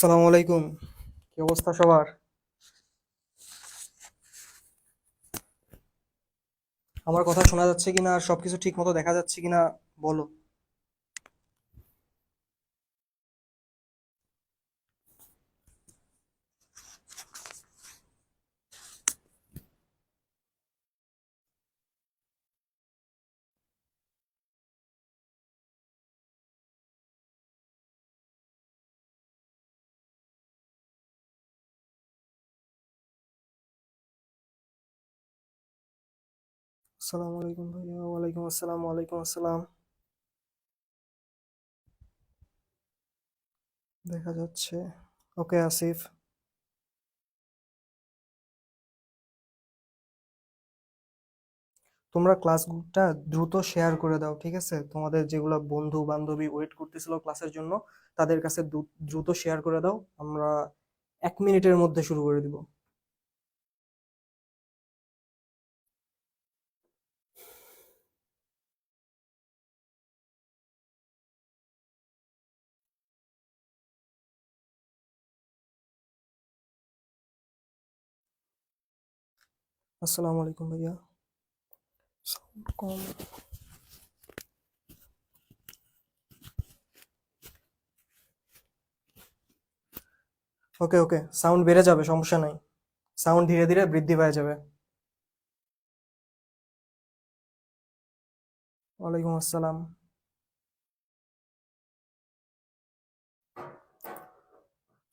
আসসালামু আলাইকুম। কি অবস্থা সবার? আমার কথা শোনা যাচ্ছে কিনা আর সবকিছু ঠিক মতো দেখা যাচ্ছে কিনা বলো। আসসালামু আলাইকুম ভাইয়া। ওয়ালাইকুম আসসালাম। ওয়ালাইকুম আসসালাম। দেখা যাচ্ছে। ওকে আসিফ, তোমরা ক্লাসটা দ্রুত শেয়ার করে দাও, ঠিক আছে? তোমাদের যেগুলো বন্ধু বান্ধবী ওয়েট করতেছিল ক্লাসের জন্য, তাদের কাছে দ্রুত শেয়ার করে দাও। আমরা 1 মিনিটের মধ্যে শুরু করে দিব। আসসালামু আলাইকুম ভাইয়া। সাউন্ড কম। ওকে ওকে, সাউন্ড বেড়ে যাবে, সমস্যা নাই। সাউন্ড ধীরে ধীরে বৃদ্ধি পেয়ে যাবে। ওয়ালাইকুম আসসালাম।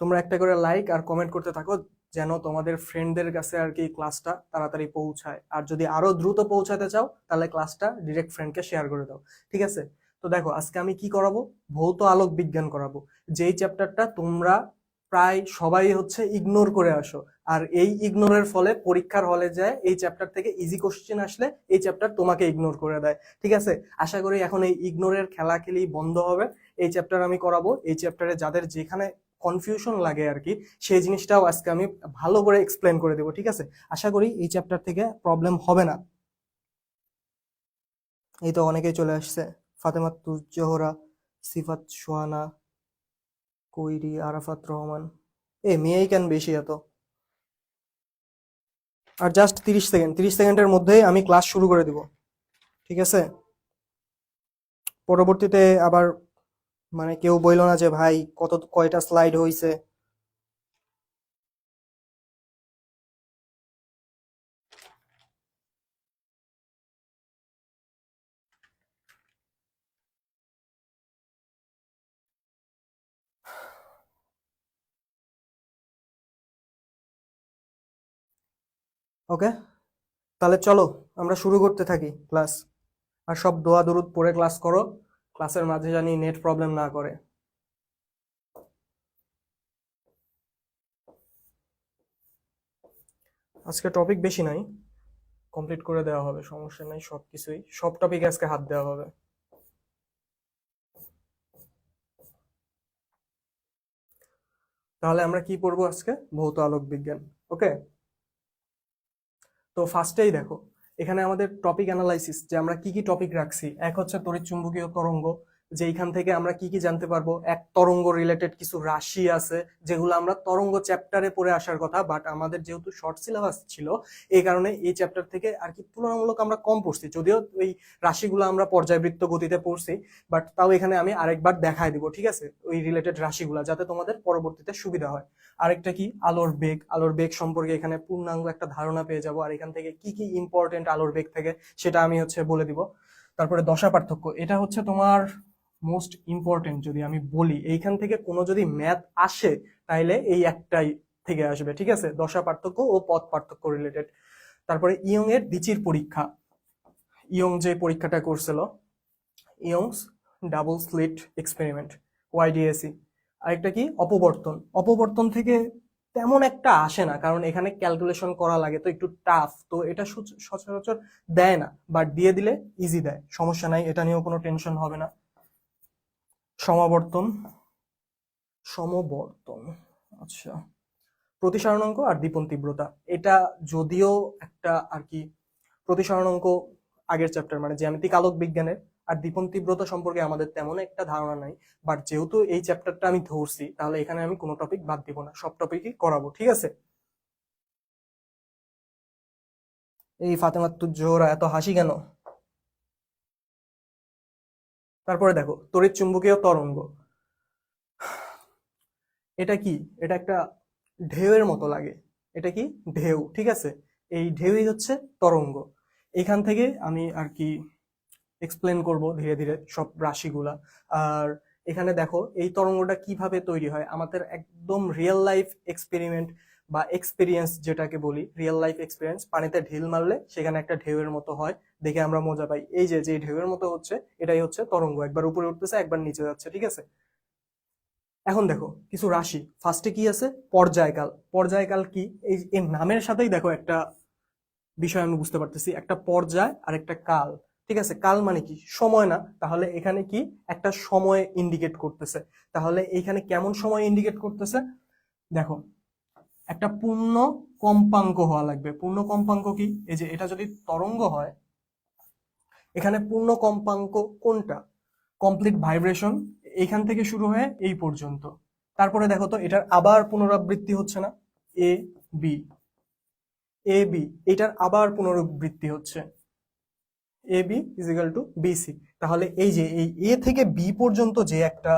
তোমরা একটা করে লাইক আর কমেন্ট করতে থাকো, যেন তোমাদের ফ্রেন্ডদের কাছে আর কি ক্লাসটা তাড়াতাড়ি পৌঁছায়। আর যদি আরো দ্রুত পৌঁছাতে চাও তাহলে ক্লাসটা ডিরেক্ট ফ্রেন্ডকে শেয়ার করে দাও, ঠিক আছে? তো দেখো, আজকে আমি কি করাবো? ভৌত আলোক বিজ্ঞান করাবো। যেই চ্যাপ্টারটা তোমরা প্রায় সবাই হচ্ছে ইগনোর করে আসো, আর এই ইগনোরের ফলে পরীক্ষার হলে যায় এই চ্যাপ্টার থেকে ইজি কোশ্চেন আসলে এই চ্যাপ্টার তোমাকে ইগনোর করে দেয়, ঠিক আছে? আশা করি এখন এই ইগনোরের খেলাখেলি বন্ধ হবে। এই চ্যাপ্টার আমি করাবো। এই চ্যাপ্টারে যাদের যেখানে কনফিউশন লাগে আর কি, সেই জিনিসটাও আজকে আমি ভালো করে এক্সপ্লেন করে দেবো, ঠিক আছে? আশা করি এই চ্যাপ্টার থেকে প্রবলেম হবে না। এই তো অনেকেই চলে আসছে। ফাতেমা তুজ জোহরা, সিফাত সোহানা, কৈরি, আরাফাত রহমান। এ মেয়েই কেন বেশি এত? আর জাস্ট 30 সেকেন্ড, 30 সেকেন্ডের মধ্যেই আমি ক্লাস শুরু করে দিব, ঠিক আছে? পরবর্তীতে আবার মানে কেউ বইলো না যে ভাই কয়টা স্লাইড হইছে। ওকে, তাহলে চলো আমরা শুরু করতে থাকি ক্লাস। আর সব দোয়া দরুদ পড়ে ক্লাস করো, ক্লাসের মাঝে জানি নেট প্রবলেম না করে। আজকে টপিক বেশি নাই, কমপ্লিট করে দেওয়া হবে, সমস্যা নাই। সবকিছুই, সব টপিকে আজকে হাত দেওয়া হবে। তাহলে আমরা কি পড়বো আজকে? ভৌত আলোক বিজ্ঞান। ওকে, তো ফার্স্টেই দেখো, এখানে আমাদের টপিক অ্যানালাইসিস, যে আমরা কি কি টপিক রাখছি। এক হচ্ছে তড়িৎ চুম্বকীয় তরঙ্গ, যে এইখান থেকে আমরা কি কি জানতে পারবো। এক, তরঙ্গ রিলেটেড কিছু রাশি আছে যেগুলো আমরা তরঙ্গ চ্যাপ্টারে পড়ে আসার কথা, বাট আমাদের যেহেতু শর্ট সিলেবাস ছিল এই কারণে এই চ্যাপ্টার থেকে আর কি তুলনামূলক আমরা কম পড়ছি, যদিও ওই রাশিগুলো আমরা পর্যায়বৃত্ত গতিতে পড়ছি, বাট তাও এখানে আমি আরেকবার দেখায় দিব, ঠিক আছে? ওই রিলেটেড রাশিগুলা, যাতে তোমাদের পরবর্তীতে সুবিধা হয়। আরেকটা কি, আলোর বেগ। আলোর বেগ সম্পর্কে এখানে পূর্ণাঙ্গ একটা ধারণা পেয়ে যাব, আর এখান থেকে কি কি ইম্পর্টেন্ট আলোর বেগ থেকে সেটা আমি হচ্ছে বলে দিব। তারপরে দশা পার্থক্য, এটা হচ্ছে তোমার মোস্ট ইম্পর্টেন্ট। যদি আমি বলি এইখান থেকে কোনো যদি ম্যাথ আসে তাইলে এই একটাই থেকে আসবে, ঠিক আছে? দশা পার্থক্য ও পথ পার্থক্য রিলেটেড। তারপরে ইয়ং এর দ্বিচির পরীক্ষা, ইয়ং যে পরীক্ষাটা করছিল, ইয়ংস ডাবল স্লিট এক্সপেরিমেন্ট, ওয়াইডিএসি। আরেকটা কি, অপবর্তন। অপবর্তন থেকে তেমন একটা আসে না, কারণ এখানে ক্যালকুলেশন করা লাগে, তো একটু টাফ, তো এটা সচরাচর দেয় না, বাট দিয়ে দিলে ইজি দেয়, সমস্যা নাই, এটা নিয়েও কোনো টেনশন হবে না। সমাবর্তন, সমবর্তন, আচ্ছা। প্রতিসরণাঙ্ক আর দীপন তীব্রতা, এটা যদিও একটা আর কি প্রতিসরণাঙ্ক আগের চ্যাপ্টার মানে জ্যামিতিক আলোক বিজ্ঞানের আর দীপন তীব্রতা সম্পর্কে আমাদের তেমন একটা ধারণা নাই, বাট যেহেতু এই চ্যাপ্টারটা আমি ধরছি তাহলে এখানে আমি কোনো টপিক বাদ দিব না, সব টপিকই করাবো, ঠিক আছে? এই ফাতেমাতুজ জোহরা এত হাসি কেন? তারপরে দেখো তড়িৎ চুম্বকীয় তরঙ্গ, এটা কি? এটা একটা ঢেউয়ের মতো লাগে, এটা কি? ঢেউ, ঠিক আছে? এই ঢেউই হচ্ছে তরঙ্গ। এখান থেকে আমি আর কি এক্সপ্লেন করব ধীরে ধীরে সব রাশিগুলা। আর এখানে দেখো এই তরঙ্গটা কিভাবে তৈরি হয়, আমাদের একদম রিয়েল লাইফ এক্সপেরিমেন্ট বা এক্সপিরিয়েন্স যেটাকে বলি, রিয়েল লাইফ এক্সপিরিয়েন্স। পানিতে ঢিল মারলে সেখানে একটা ঢেউয়ের মতো হয়, দেখে আমরা মজা পাই। এই যে যে ঢেউয়ের মতো হচ্ছে এটাই হচ্ছে তরঙ্গ, একবার উপরে উঠতেছে একবার নিচে যাচ্ছে, ঠিক আছে? এখন দেখো কিছু রাশি, ফার্স্টে কি আছে? পর্যায়কাল। পর্যায়কাল কি? এই এর নামের সাথেই দেখো একটা বিষয় আমি বুঝতে পারতেছি, একটা পর্যায় আর একটা কাল, ঠিক আছে? কাল মানে কি? সময় না? তাহলে এখানে কি? একটা সময় ইন্ডিকেট করতেছে। তাহলে এখানে কেমন সময় ইন্ডিকেট করতেছে? দেখো একটা পূর্ণ কম্পাঙ্ক হওয়া লাগবে। পূর্ণ কম্পাঙ্ক কি? এই যে এটা যদি তরঙ্গ হয়, এখানে পূর্ণ কম্পাঙ্ক কোনটা? কমপ্লিট ভাইব্রেশন, এখান থেকে শুরু হয়ে এই পর্যন্ত। তারপরে দেখো তো এটার আবার পুনরাবৃত্তি হচ্ছে না? এ বি, এ বি, এটার আবার পুনরাবৃত্তি হচ্ছে A B is equal to BC. তাহলে এই যে এই এ থেকে বি পর্যন্ত যে একটা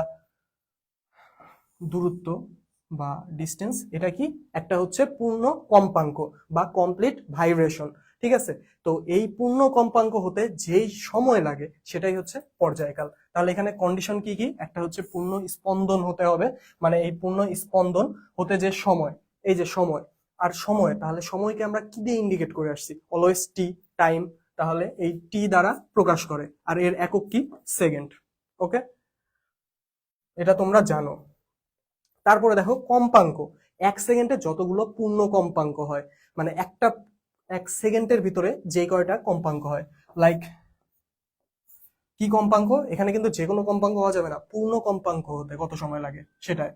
দূরত্ব বা ডিস্টেন্স, এটা কি? একটা হচ্ছে পূর্ণ কম্পাঙ্ক বা কমপ্লিট ভাইব্রেশন, ঠিক আছে? তো এই পূর্ণ কম্পাঙ্ক হতে যেই সময় লাগে সেটাই হচ্ছে পর্যায়কাল। তাহলে এখানে কন্ডিশন কি কি? একটা হচ্ছে পূর্ণ স্পন্দন হতে হবে, মানে এই পূর্ণ স্পন্দন হতে যে সময়, এই যে সময় আর সময়, তাহলে সময়কে আমরা কি দিয়ে ইন্ডিকেট করে আসছি? অলওয়েজ টি, টাইম। তাহলে এই টি দ্বারা প্রকাশ করে, আর এর একক কি? সেকেন্ড। ওকে, এটা তোমরা জানো। তারপরে দেখো কম্পাঙ্ক, এক সেকেন্ডে যতগুলো পূর্ণ কম্পাঙ্ক হয়, মানে একটা এক সেকেন্ডের ভিতরে যে কয়টা কম্পাঙ্ক হয়, লাইক কি কম্পাঙ্ক? এখানে কিন্তু যে কোনো কম্পাঙ্ক হওয়া যাবে না, পূর্ণ কম্পাঙ্ক হতে কত সময় লাগে সেটাই।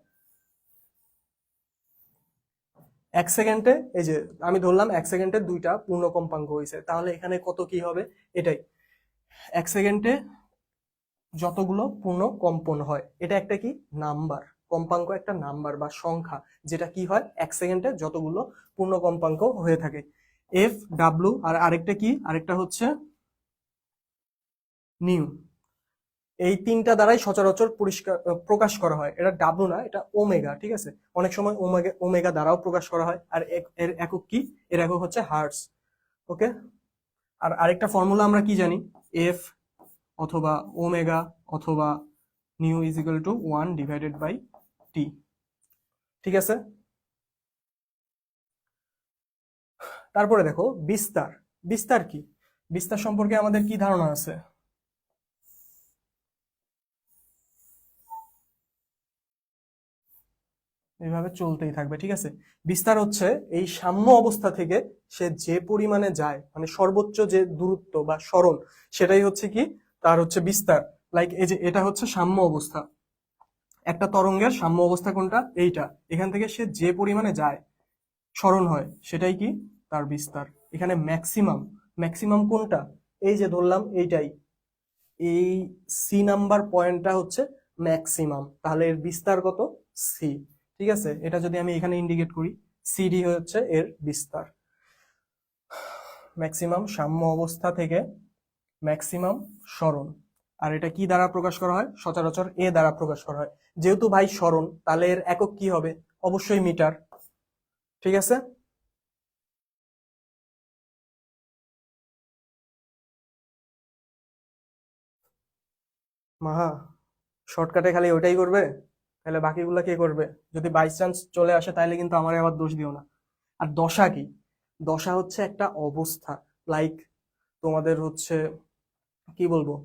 এক সেকেন্ডে, এই যে আমি ধরলাম এক সেকেন্ডে দুইটা পূর্ণ কম্পাঙ্ক হয়েছে, তাহলে এখানে কত কি হবে? এটাই, এক সেকেন্ডে যতগুলো পূর্ণ কম্পন হয়, এটা একটা কি? নাম্বার। কম্পাঙ্ক একটা নাম্বার বা সংখ্যা, যেটা কি হয়? এক সেকেন্ডে যতগুলো পূর্ণ কম্পাঙ্ক হয়ে থাকে। এফ, ডাব্লু, আর আরেকটা কি? আরেকটা হচ্ছে নিউ। এই তিনটা দ্বারাই সচরাচর প্রকাশ করা হয়। এটা ডাব্লু না, এটা ওমেগা, ঠিক আছে? অনেক সময় ওমেগা ওমেগা দ্বারাও প্রকাশ করা হয়। আর এর একক কি? এর একক হচ্ছে হার্টস। ওকে, আর আরেকটা ফর্মুলা আমরা কি জানি? এফ অথবা ওমেগা অথবা নিউ ইজ ইকুয়াল টু 1/টি, ঠিক আছে? তারপরে দেখো বিস্তার। বিস্তার কি? বিস্তার সম্পর্কে আমাদের কি ধারণা আছে? এইভাবে চলতেই থাকবে, ঠিক আছে? বিস্তার হচ্ছে এই সাম্য অবস্থা থেকে সে যে পরিমাণে যায়, মানে সর্বোচ্চ যে দূরত্ব বা সরণ, সেটাই হচ্ছে কি? তার হচ্ছে বিস্তার। লাইক এই যে এটা হচ্ছে সাম্য অবস্থা, একটা তরঙ্গের সাম্য অবস্থা কোনটা? এইটা। এখান থেকে সে যে পরিমাণে যায়, সরণ হয়, সেটাই কি? তার বিস্তার। এখানে ম্যাক্সিমাম, ম্যাক্সিমাম কোনটা? এই যে ধরলাম এইটাই, এই সি নাম্বার পয়েন্টটা হচ্ছে ম্যাক্সিমাম, তাহলে এর বিস্তার কত? সি, ঠিক আছে? এটা যদি আমি এখানে ইন্ডিকেট করি, সিডি হচ্ছে এর বিস্তার। ম্যাক্সিমাম সাম্য অবস্থা থেকে ম্যাক্সিমাম সরণ। আর এটা কি দ্বারা প্রকাশ করা হয়? সচরাচর এ দ্বারা প্রকাশ করা হয়। যেহেতু ভাই সরণ, তাহলে এর একক কি হবে? অবশ্যই মিটার, ঠিক আছে? মাহা, শর্টকাটে খালি ওইটাই করবে? তাহলে বাকিগুলা কে করবে? যদি বাই চান্স চলে আসে তাহলে কিন্তু আমার আবার দোষ দিও না। আর দশা কি? দশা হচ্ছে একটা অবস্থা, লাইক তোমাদের হচ্ছে কি বলবো,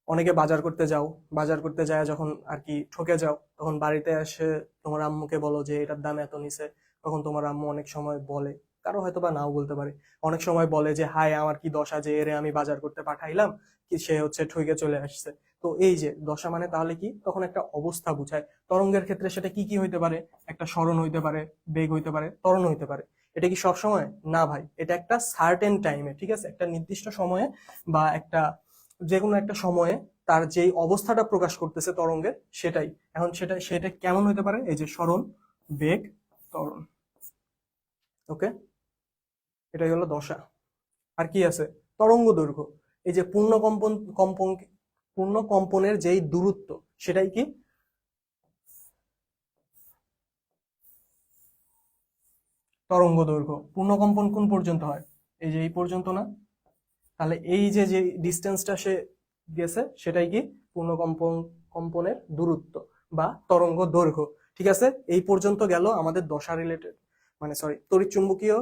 অনেকে বাজার করতে যাও, বাজার করতে যায় যখন আর কি ঠকে যাও, তখন বাড়িতে এসে তোমার আম্মুকে বলো যে এটার দাম এত নিছে। তখন তোমার আম্মু অনেক সময় বলে, কারো হয়তো বা নাও বলতে পারে, অনেক সময় বলে যে হায় আমার কি দশা যে এরে আমি বাজার করতে পাঠাইলাম, কি সে হচ্ছে ঠকে চলে আসছে। তো এই যে দশা মানে তাহলে কি? তখন একটা অবস্থা বুঝায়। তরঙ্গের ক্ষেত্রে সেটা কি কি হইতে পারে? একটা সরণ হইতে পারে, বেগ হইতে পারে, ত্বরণ হইতে পারে। এটা কি সব সময়? না ভাই, এটা একটা সার্টেন টাইমে, ঠিক আছে? একটা নির্দিষ্ট সময়ে বা একটা যে কোনো একটা সময়ে তার যেই অবস্থাটা প্রকাশ করতেছে তরঙ্গের সেটাই। এখন সেটা কেমন হতে পারে, এই যে সরণ, বেগ, ত্বরণ। ওকে, এটাই হলো দশা। আর কি আছে, তরঙ্গ দৈর্ঘ্য। এই যে পূর্ণ কম্পনের যেই দূরত্ব সেটাই কি তরঙ্গ দৈর্ঘ্য। পূর্ণ কম্পন কোন পর্যন্ত হয়, এই যে এই পর্যন্ত না, তাহলে এই যে যে ডিস্টেন্সটা সে গেছে সেটাই কি পূর্ণ কম্পনের দূরত্ব বা তরঙ্গ দৈর্ঘ্য। ঠিক আছে, এই পর্যন্ত গেল আমাদের দশা রিলেটেড, মানে সরি তড়িৎ চুম্বকীয়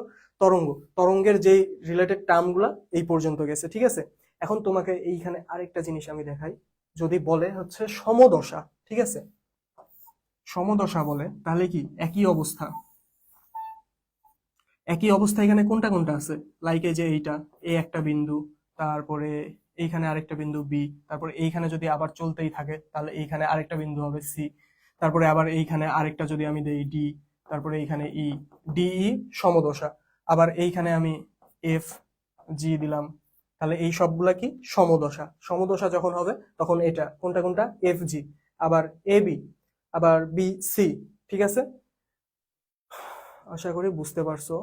তরঙ্গের যে রিলেটেড টার্মগুলা এই পর্যন্ত গেছে। ঠিক আছে, এখন তোমাকে এইখানে আরেকটা জিনিস আমি দেখাই। যদি বলে হচ্ছে সমদশা, ঠিক আছে, সমদশা বলে তাহলে কি একই অবস্থা, একই অবস্থা এখানে কোনটা কোনটা আছে, লাইক এই যে এইটা এ একটা বিন্দু, তারপরে এইখানে আরেকটা বিন্দু বি, তারপরে এইখানে যদি আবার চলতেই থাকে তাহলে এইখানে আরেকটা বিন্দু হবে সি, তারপরে আবার এইখানে আরেকটা যদি আমি দেই ডি, তারপরে এইখানে ই, ডিই সমদশা। আবার এইখানে আমি এফ জি দিলাম, তাহলে এই সবগুলা কি সমদশা। সমদশা যখন হবে তখন এটা কোনটা কোনটা এফ জি, আবার এ বি, আবার বি সি। ঠিক আছে, আশা করি বুঝতে পারছো,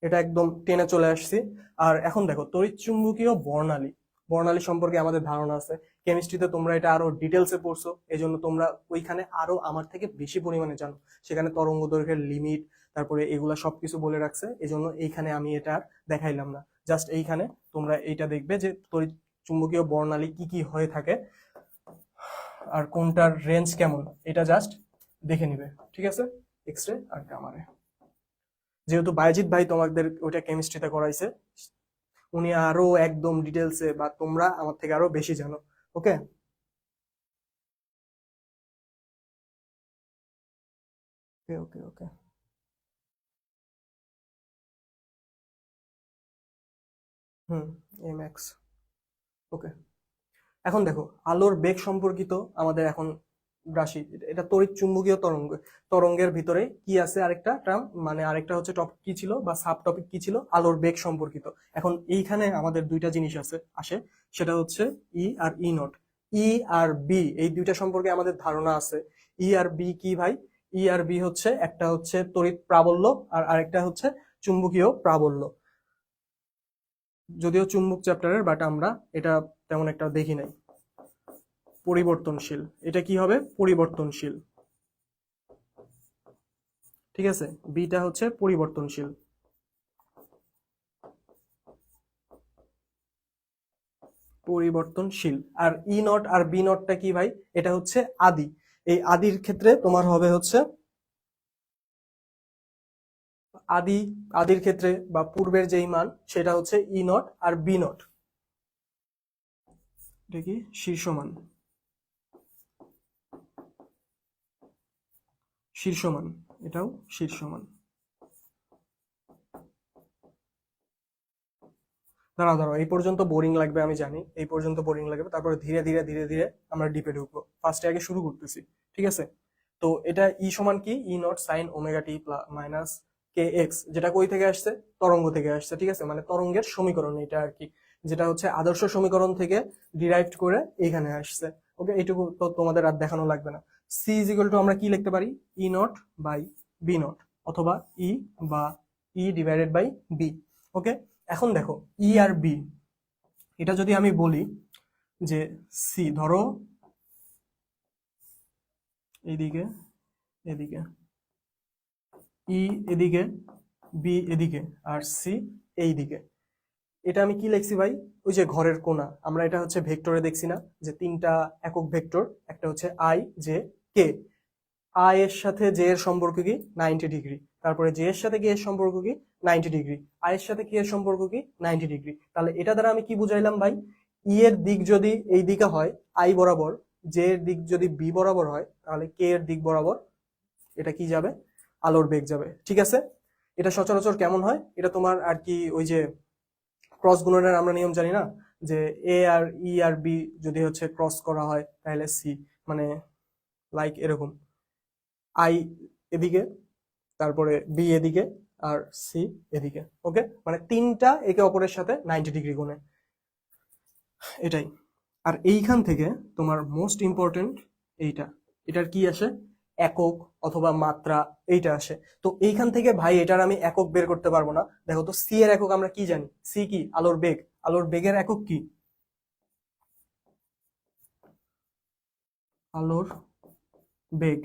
এটা একদম টেনে চলে আসছি। আর এখন দেখো তড়িৎ চুম্বকীয় বর্ণালী, বর্ণালী সম্পর্কে আমাদের ধারণা আছে, কেমিস্ট্রিতে তোমরা এটা আরো ডিটেলসে পড়ছো, এই জন্য তোমরা ওইখানে আরো আমার থেকে বেশি পরিমাণে জানো। সেখানে তরঙ্গ দৈর্ঘ্যের লিমিট, তারপরে এগুলা সবকিছু বলে রাখছে, এই জন্য এইখানে আমি এটা আর দেখাইলাম না। জাস্ট এইখানে তোমরা এইটা দেখবে যে তড়িৎ চুম্বকীয় বর্ণালী কি কি হয়ে থাকে আর কোনটার রেঞ্জ কেমন, এটা জাস্ট দেখে নিবে। ঠিক আছে, এক্স রে আর গামারে, যেহেতু বায়েজিৎ ভাই তোমাদের ওইটা কেমিস্ট্রিতে করাইছে, উনি আরো একদম ডিটেলসে বা তোমরা আমার থেকে আরো বেশি জানো। ওকে, ওকে ওকে ওকে। হুম, এম এক্স। ওকে, এখন দেখো আলোর বেগ সম্পর্কিত আমাদের এখন রাশি, এটা তড়িৎ চুম্বকীয় তরঙ্গের ভিতরে কি আছে আরেকটা টার্ম, মানে আরেকটা হচ্ছে টপিক কি ছিল বা সাব টপিক কি ছিল, আলোর বেগ সম্পর্কিত। এখন এইখানে আমাদের দুইটা জিনিস আসে, সেটা হচ্ছে ই আর ই নট। ই আর বি এই দুইটা সম্পর্কে আমাদের ধারণা আছে। ই আর বি কি ভাই, ই আর বি হচ্ছে একটা হচ্ছে তড়িৎ প্রাবল্য আর আরেকটা হচ্ছে চুম্বকীয় প্রাবল্য। যদিও চুম্বক চ্যাপ্টারের, বাট আমরা এটা তেমন একটা দেখি নাই। পরিবর্তনশীল, এটা কি হবে পরিবর্তনশীল। ঠিক আছে, বিটা হচ্ছে পরিবর্তনশীল। পরিবর্তনশীল। আর ই নট আর বি নটটা কি ভাই, এটা হচ্ছে আদি। এই আদির ক্ষেত্রে তোমার হবে হচ্ছে আদি, আদির ক্ষেত্রে বা পূর্বের যেই মান সেটা হচ্ছে ই নট আর বি নট, এটা কি শীর্ষমান, শীর্ষমান, এটাও শীর্ষমান। দাঁড়াও দাঁড়াও, এই পর্যন্ত বোরিং লাগবে আমি জানি, এই পর্যন্ত বোরিং লাগবে, তারপরে ধীরে ধীরে ধীরে ধীরে আমরা ডিপে ঢুকবো। ফার্স্টে আগে শুরু করতেছি। ঠিক আছে, তো এটা ই সমান কি, E nought sine omega t minus k x, যেটা কই থেকে আসছে, তরঙ্গ থেকে আসছে। ঠিক আছে, মানে তরঙ্গের সমীকরণ এটা আর কি, যেটা হচ্ছে আদর্শ সমীকরণ থেকে ডিরাইভড করে এখানে আসছে। ওকে, এইটুকু তো তোমাদের আর দেখানো লাগবে না। সি ইজ ইকুয়াল টু আমরা কি লিখতে পারি, ই নট বাই বি নট, অথবা ই বা ই ডিভাইডেড বাই বি। ওকে, এখন দেখো ই আর বি, এটা যদি আমি বলি যে সি, ধরো এইদিকে, এদিকে ই এদিকে, বি এদিকে, আর সি এইদিকে, এটা আমি কি লিখছি ভাই, ওই যে ঘরের কোণা, আমরা এটা হচ্ছে ভেক্টরে দেখছি না যে তিনটা একক ভেক্টর, একটা হচ্ছে আই জে কে। আই এর সাথে জে এর সম্পর্ক কি 90 ডিগ্রি, তারপরে জে এর সাথে কে এর সম্পর্ক কি 90 ডিগ্রি, আই এর সাথে কে এর সম্পর্ক কি 90 ডিগ্রি। তাহলে এটা দ্বারা আমি কি বুঝাইলাম ভাই, ই এর দিক যদি এই দিকে হয় আই বরাবর, জে এর দিক যদি বি বরাবর হয়, তাহলে কে এর দিক বরাবর এটা কি যাবে, আলোর বেগ যাবে। ঠিক আছে, এটা সচরাচর কেমন হয়, এটা তোমার আর কি ওই যে ক্রস গুণনের আমরা নিয়ম জানি না, যে এ আর ই আর বি যদি হচ্ছে ক্রস করা হয় তাহলে সি, মানে লাইক এরকম, আই এদিকে, তারপরে বি এদিকে, আর সি এদিকে। ওকে, মানে তিনটা একে অপরের সাথে 90 ডিগ্রি কোণে, এটাই। আর এইখান থেকে তোমার মোস্ট ইম্পর্টেন্ট এইটা, এটার কি আসে, একক অথবা মাত্রা, এইটা আসে। তো এইখান থেকে ভাই এটার আমি একক বের করতে পারবো না। দেখো তো সি এর একক আমরা কি জানি, সি কি, আলোর বেগ। আলোর বেগের একক কি, আলোর বেগ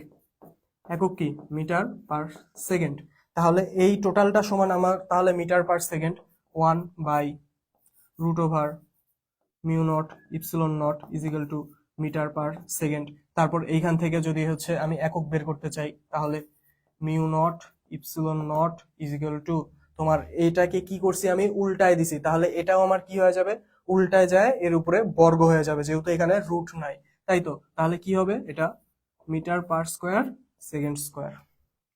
একক কি, মিটার পার সেকেন্ড। তাহলে এই টোটালটা সমান আমার তাহলে মিটার পার সেকেন্ড, 1/√ওভার mu not epsilon not equal to metre per second. তারপর এইখান থেকে যদি হচ্ছে আমি একক বের করতে চাই, তাহলে mu not epsilon not equal to, তোমার এইটাকে কি করছি আমি, উল্টায় দিছি। তাহলে এটাও আমার কি হয়ে যাবে, উল্টায় যায় এর উপরে বর্গ হয়ে যাবে, যেহেতু এখানে রুট নাই, তাই তো। তাহলে কি হবে, এটা metre per square second square,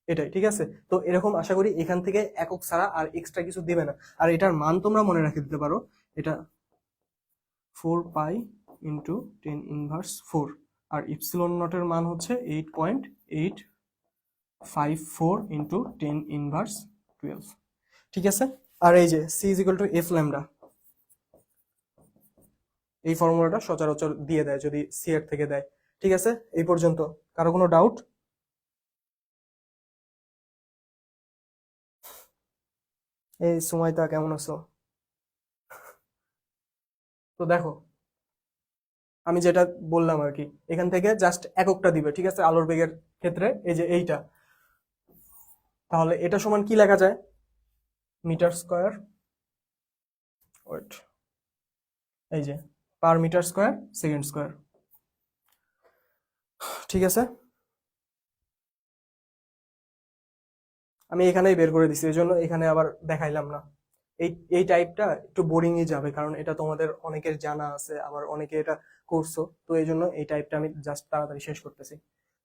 এটাই ঠিক আছে। তো এরকম আশা করি এখান থেকে একক ছাড়া আর এক্সট্রা কিছু দিবে না। আর এটার মান তোমরা মনে রাখে দিতে পারো, এটা 4π × 10⁻⁴। আর ইপসিলন নটের মান হচ্ছে 8.854 × 10⁻12। ঠিক আছে। আর এই যে c is equal to F lambda, এই ফর্মুলাটা সচরাচর দিয়ে দেয় যদি সি এর থেকে দেয়। ঠিক আছে, এই পর্যন্ত কারো কোনো ডাউট? এই সুমাইতা কেমন আছো? তো দেখো আমি যেটা বললাম আর কি, এখান থেকে জাস্ট এককটা দিবে, ঠিক আছে, আলোর বেগের ক্ষেত্রে এই যে এইটা। তাহলে এটা সমান কি লেখা যায়, মিটার স্কয়ার, ওয়েট, এই যে per metre square second square. ঠিক আছে, আমি এখানেই বের করে দিছি, এই জন্য এখানে আবার দেখাইলাম না। এই এই টাইপটা একটু বোরিংই যাবে, কারণ এটা তোমাদের অনেকের জানা আছে, আবার অনেকে এটা করছো, তো এই জন্য এই টাইপটা আমি জাস্ট তাড়াতাড়ি শেষ করতেছি।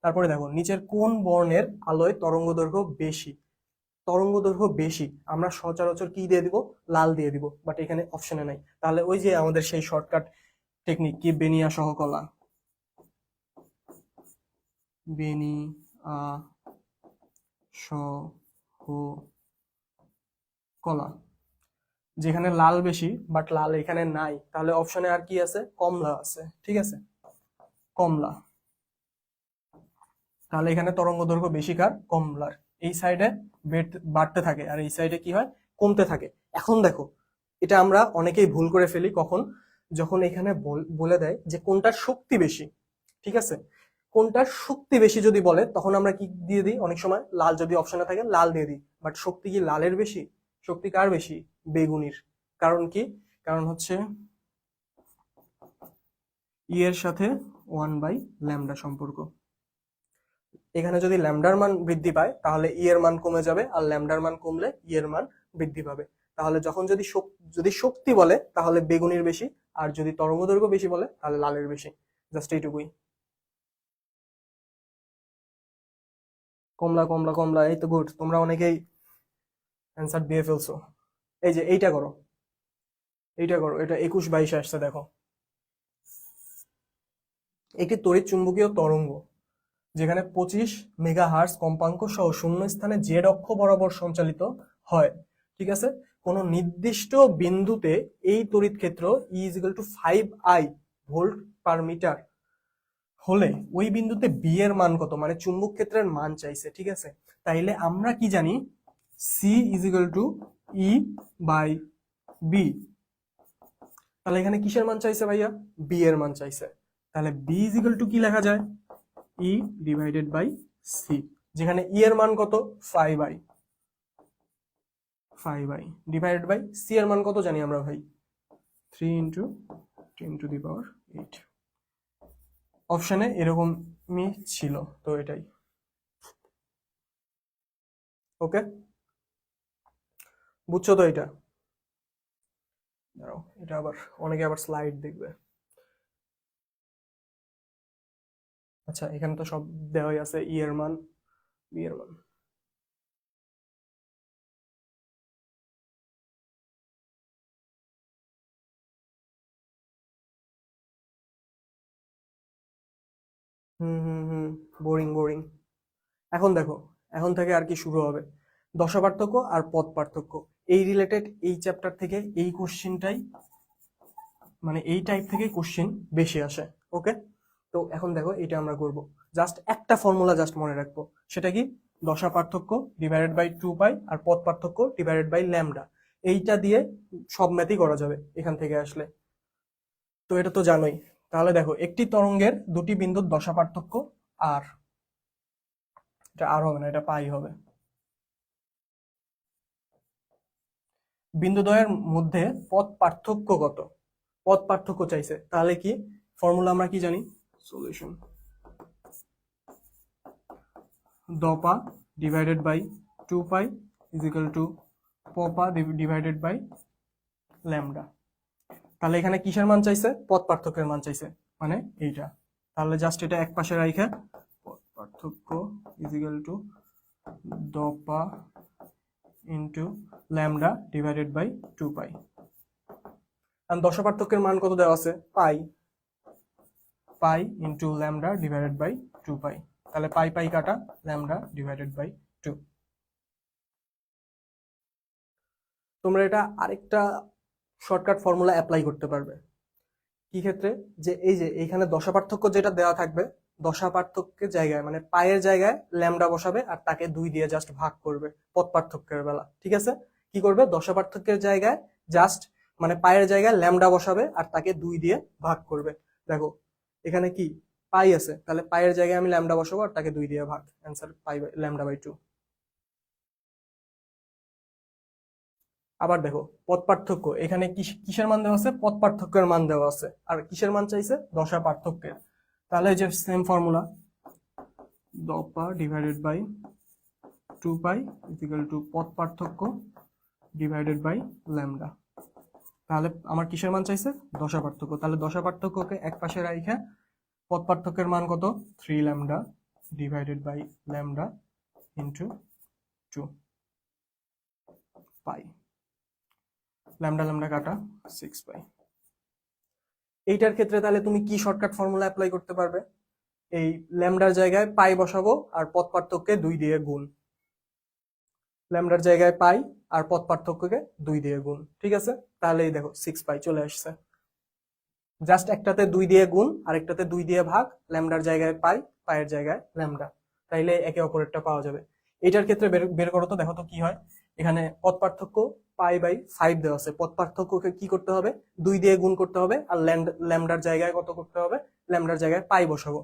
তারপরে দেখো নিচের কোন বর্ণের আলোয় তরঙ্গ দৈর্ঘ্য বেশি। তরঙ্গ দৈর্ঘ্য বেশি আমরা সচরাচর কি দিয়ে দিব, লাল দিয়ে দিব, বাট এখানে অপশনে নাই। তাহলে ওই যে আমাদের সেই শর্টকাট টেকনিক কি, বেনিয়া সহকলা, বেনিয়া সহকলা, যেখানে লাল বেশি বাট লাল এখানে নাই, তাহলে অপশনে আর কি আছে, কমলা আছে। ঠিক আছে, কমলা। তাহলে এখানে তরঙ্গ দৈর্ঘ্য বেশি কার, কমলার। এই সাইডে বাড়তে থাকে আর এই সাইডে কি হয়, কমতে থাকে। এখন দেখো এটা আমরা অনেকেই ভুল করে ফেলি কখন, যখন এখানে বলে দেয় যে কোনটার শক্তি বেশি। ঠিক আছে, কোনটার শক্তি বেশি যদি বলে, তখন আমরা কি দিয়ে দিই, অনেক সময় লাল যদি অপশনে থাকে লাল দিয়ে দিই, বাট শক্তি কি লালের বেশি, শক্তি কার বেশি, বেগুনির। কারণ কি, কারণ হচ্ছে ই এর সাথে 1/λ সম্পর্ক। এখানে যদি ল্যামডার মান বৃদ্ধি পায় তাহলে ই এর মান কমে যাবে, আর ল্যামডার মান কমলে ই এর মান বৃদ্ধি পাবে। তাহলে যখন যদি শক্তি বলে তাহলে বেগুনির বেশি, আর যদি তরঙ্গদৈর্ঘ্য বেশি বলে তাহলে লালের বেশি। জাস্ট এইটুকুই। কমলা কমলা কমলা, এই তো গুড, তোমরা অনেকেই অ্যান্সার দিয়ে ফেলছো। এই যে এইটা করো, এইটা করো, এটা 21-22 আসছে দেখো। একটি তড়িৎ চুম্বকীয় তরঙ্গ যেখানে 25 মেগাহার্জ কম্পাঙ্ক সহ শূন্য স্থানে জেড অক্ষ বরাবর সঞ্চালিত হয়। ঠিক আছে, কোন নির্দিষ্ট বিন্দুতে এই তড়িৎ ক্ষেত্র E is equal to 5I volt per metre হলে ওই বিন্দুতে বি এর মান কত, মানে চুম্বক ক্ষেত্রের মান চাইছে। ঠিক আছে, তাইলে আমরা কি জানি, c is equal to e by b. তাহলে এখানে কিসের মান চাইছে ভাইয়া, বি এর মান চাইছে। তাহলে বি ইজ ইকুয়াল টু কি লেখা যায়, ই ডিভাইডেড বাই সি, যেখানে ই এর মান কত, 5I ডিভাইডেড বাই সি এর মান কত জানি আমরা ভাই, 3 × 10⁸। অপশনে এরকমই ছিল, তো এটাই। ওকে, বুঝছো তো এটা? দাঁড়াও, এটা আবার অনেকে আবার স্লাইড দেখবে। আচ্ছা, এখানে তো সব দেওয়াই আছে, ই এর মান, বি এর মান। হুম হুম হুম, বোরিং বোরিং। এখন দেখো, এখন থেকে আর কি শুরু হবে, দশা পার্থক্য আর পদ পার্থক্য। এই রিলেটেড এই চ্যাপ্টার থেকে এই কোশ্চেনটাই মানে এই টাইপ থেকে কোশ্চেন বেশি আসে। ওকে, তো এখন দেখো এটা আমরা করব, জাস্ট একটা ফর্মুলা জাস্ট মনে রাখবো, সেটা কি, দশা পার্থক্য ডিভাইডেড বাই 2 পাই আর পথ পার্থক্য ডিভাইডেড বাই ল্যামডা। এইটা দিয়ে সব ম্যাথই করা যাবে এখান থেকে আসলে, তো এটা তো জানোই। তাহলে দেখো, একটি তরঙ্গের দুটি বিন্দুর দশা পার্থক্য আর, এটা আর হবে না, এটা পাই হবে। বিন্দুদ্বয়ের মধ্যে পথ পার্থক্য কত, পথ পার্থক্য চাইছে, তাহলে কি ফর্মুলা আমরা কি জানি, সলিউশন দপা divided by 2 pi is equal to পপা ডিভাইডেড বাই ল্যামডা। তাহলে এখানে কিসের মান চাইছে, পথ পার্থক্যের মান চাইছে, মানে এইটা। তাহলে জাস্ট এটা এক পাশে রাখা, পথ পার্থক্য ইজ ইকুয়াল টু দপা into lambda divided by 2 pi. আর দশা পার্থক্যের মান কত দেওয়া আছে, pi, pi into lambda divided by 2 pi. তাহলে পাই পাই কাটা, ল্যামডা ডিভাইডেড বাই 2। তোমরা এটা আরেকটা শর্টকাট ফর্মুলা অ্যাপ্লাই করতে পারবে। কি ক্ষেত্রে, যে এই যে এইখানে দশা পার্থক্য যেটা দেওয়া থাকবে, দশা পার্থক্যের জায়গায় মানে পায়ের জায়গায় ল্যামডা বসাবে আর তাকে 2 দিয়ে জাস্ট ভাগ করবে পথ পার্থক্যের বেলা। ঠিক আছে, কি করবে, দশা পার্থক্যের জায়গায় জাস্ট মানে পায়ের জায়গায় ল্যামডা বসাবে আর তাকে 2 দিয়ে ভাগ করবে। দেখো এখানে কি পাই আছে, তাহলে পায়ের জায়গায় আমি ল্যামডা বসাবো আর তাকে 2 দিয়ে ভাগ, অ্যান্সার পাই ল্যামডা বাই 2। আবার দেখো পথ পার্থক্য, এখানে কিসের মান দেওয়া আছে, পথ পার্থক্যের মান দেওয়া আছে, আর কিসের মান চাইছে, দশা পার্থক্যের। তাহলে এই যে সেম ফর্মুলা, দপা divided by 2 pi equal to পথ পার্থক্য ডিভাইডেড বাই ল্যামডা। তাহলে আমার কিসের মান চাইছে, দশা পার্থক্য। তাহলে দশা পার্থক্যকে এক পাশে রাখা, পথ পার্থক্যের মান কত, 3 lambda divided by lambda into 2 pi, lambda lambda কাটা 6 পাই। এইটার ক্ষেত্রে তাহলে তুমি কি শর্টকাট ফর্মুলা অ্যাপ্লাই করতে পারবে, এই ল্যামডার জায়গায় পাই বসাবো আর পথ পার্থক্যকে 2 দিয়ে গুণ, ল্যামডার জায়গায় পাই আর পথ পার্থক্যকে 2 দিয়ে গুণ। ঠিক আছে, তাহলে এই দেখো 6 পাই চলে আসছে, জাস্ট একটাতে 2 দিয়ে গুণ আর একটাতে 2 দিয়ে ভাগ, ল্যামডার জায়গায় পাই, পায়ের জায়গায় ল্যামডা, তাইলে একে অপরেরটা পাওয়া যাবে। এইটার ক্ষেত্রে বের করো তো, দেখো তো কি হয়। এখানে পথ পার্থক্য পাই বাই 5 দেওয়া আছে, পথ পার্থক্যকে কি করতে হবে, 2 দিয়ে গুণ করতে হবে আর ল্যামডার জায়গায় কত করতে হবে, ল্যামডার জায়গায় পাই বসাবো,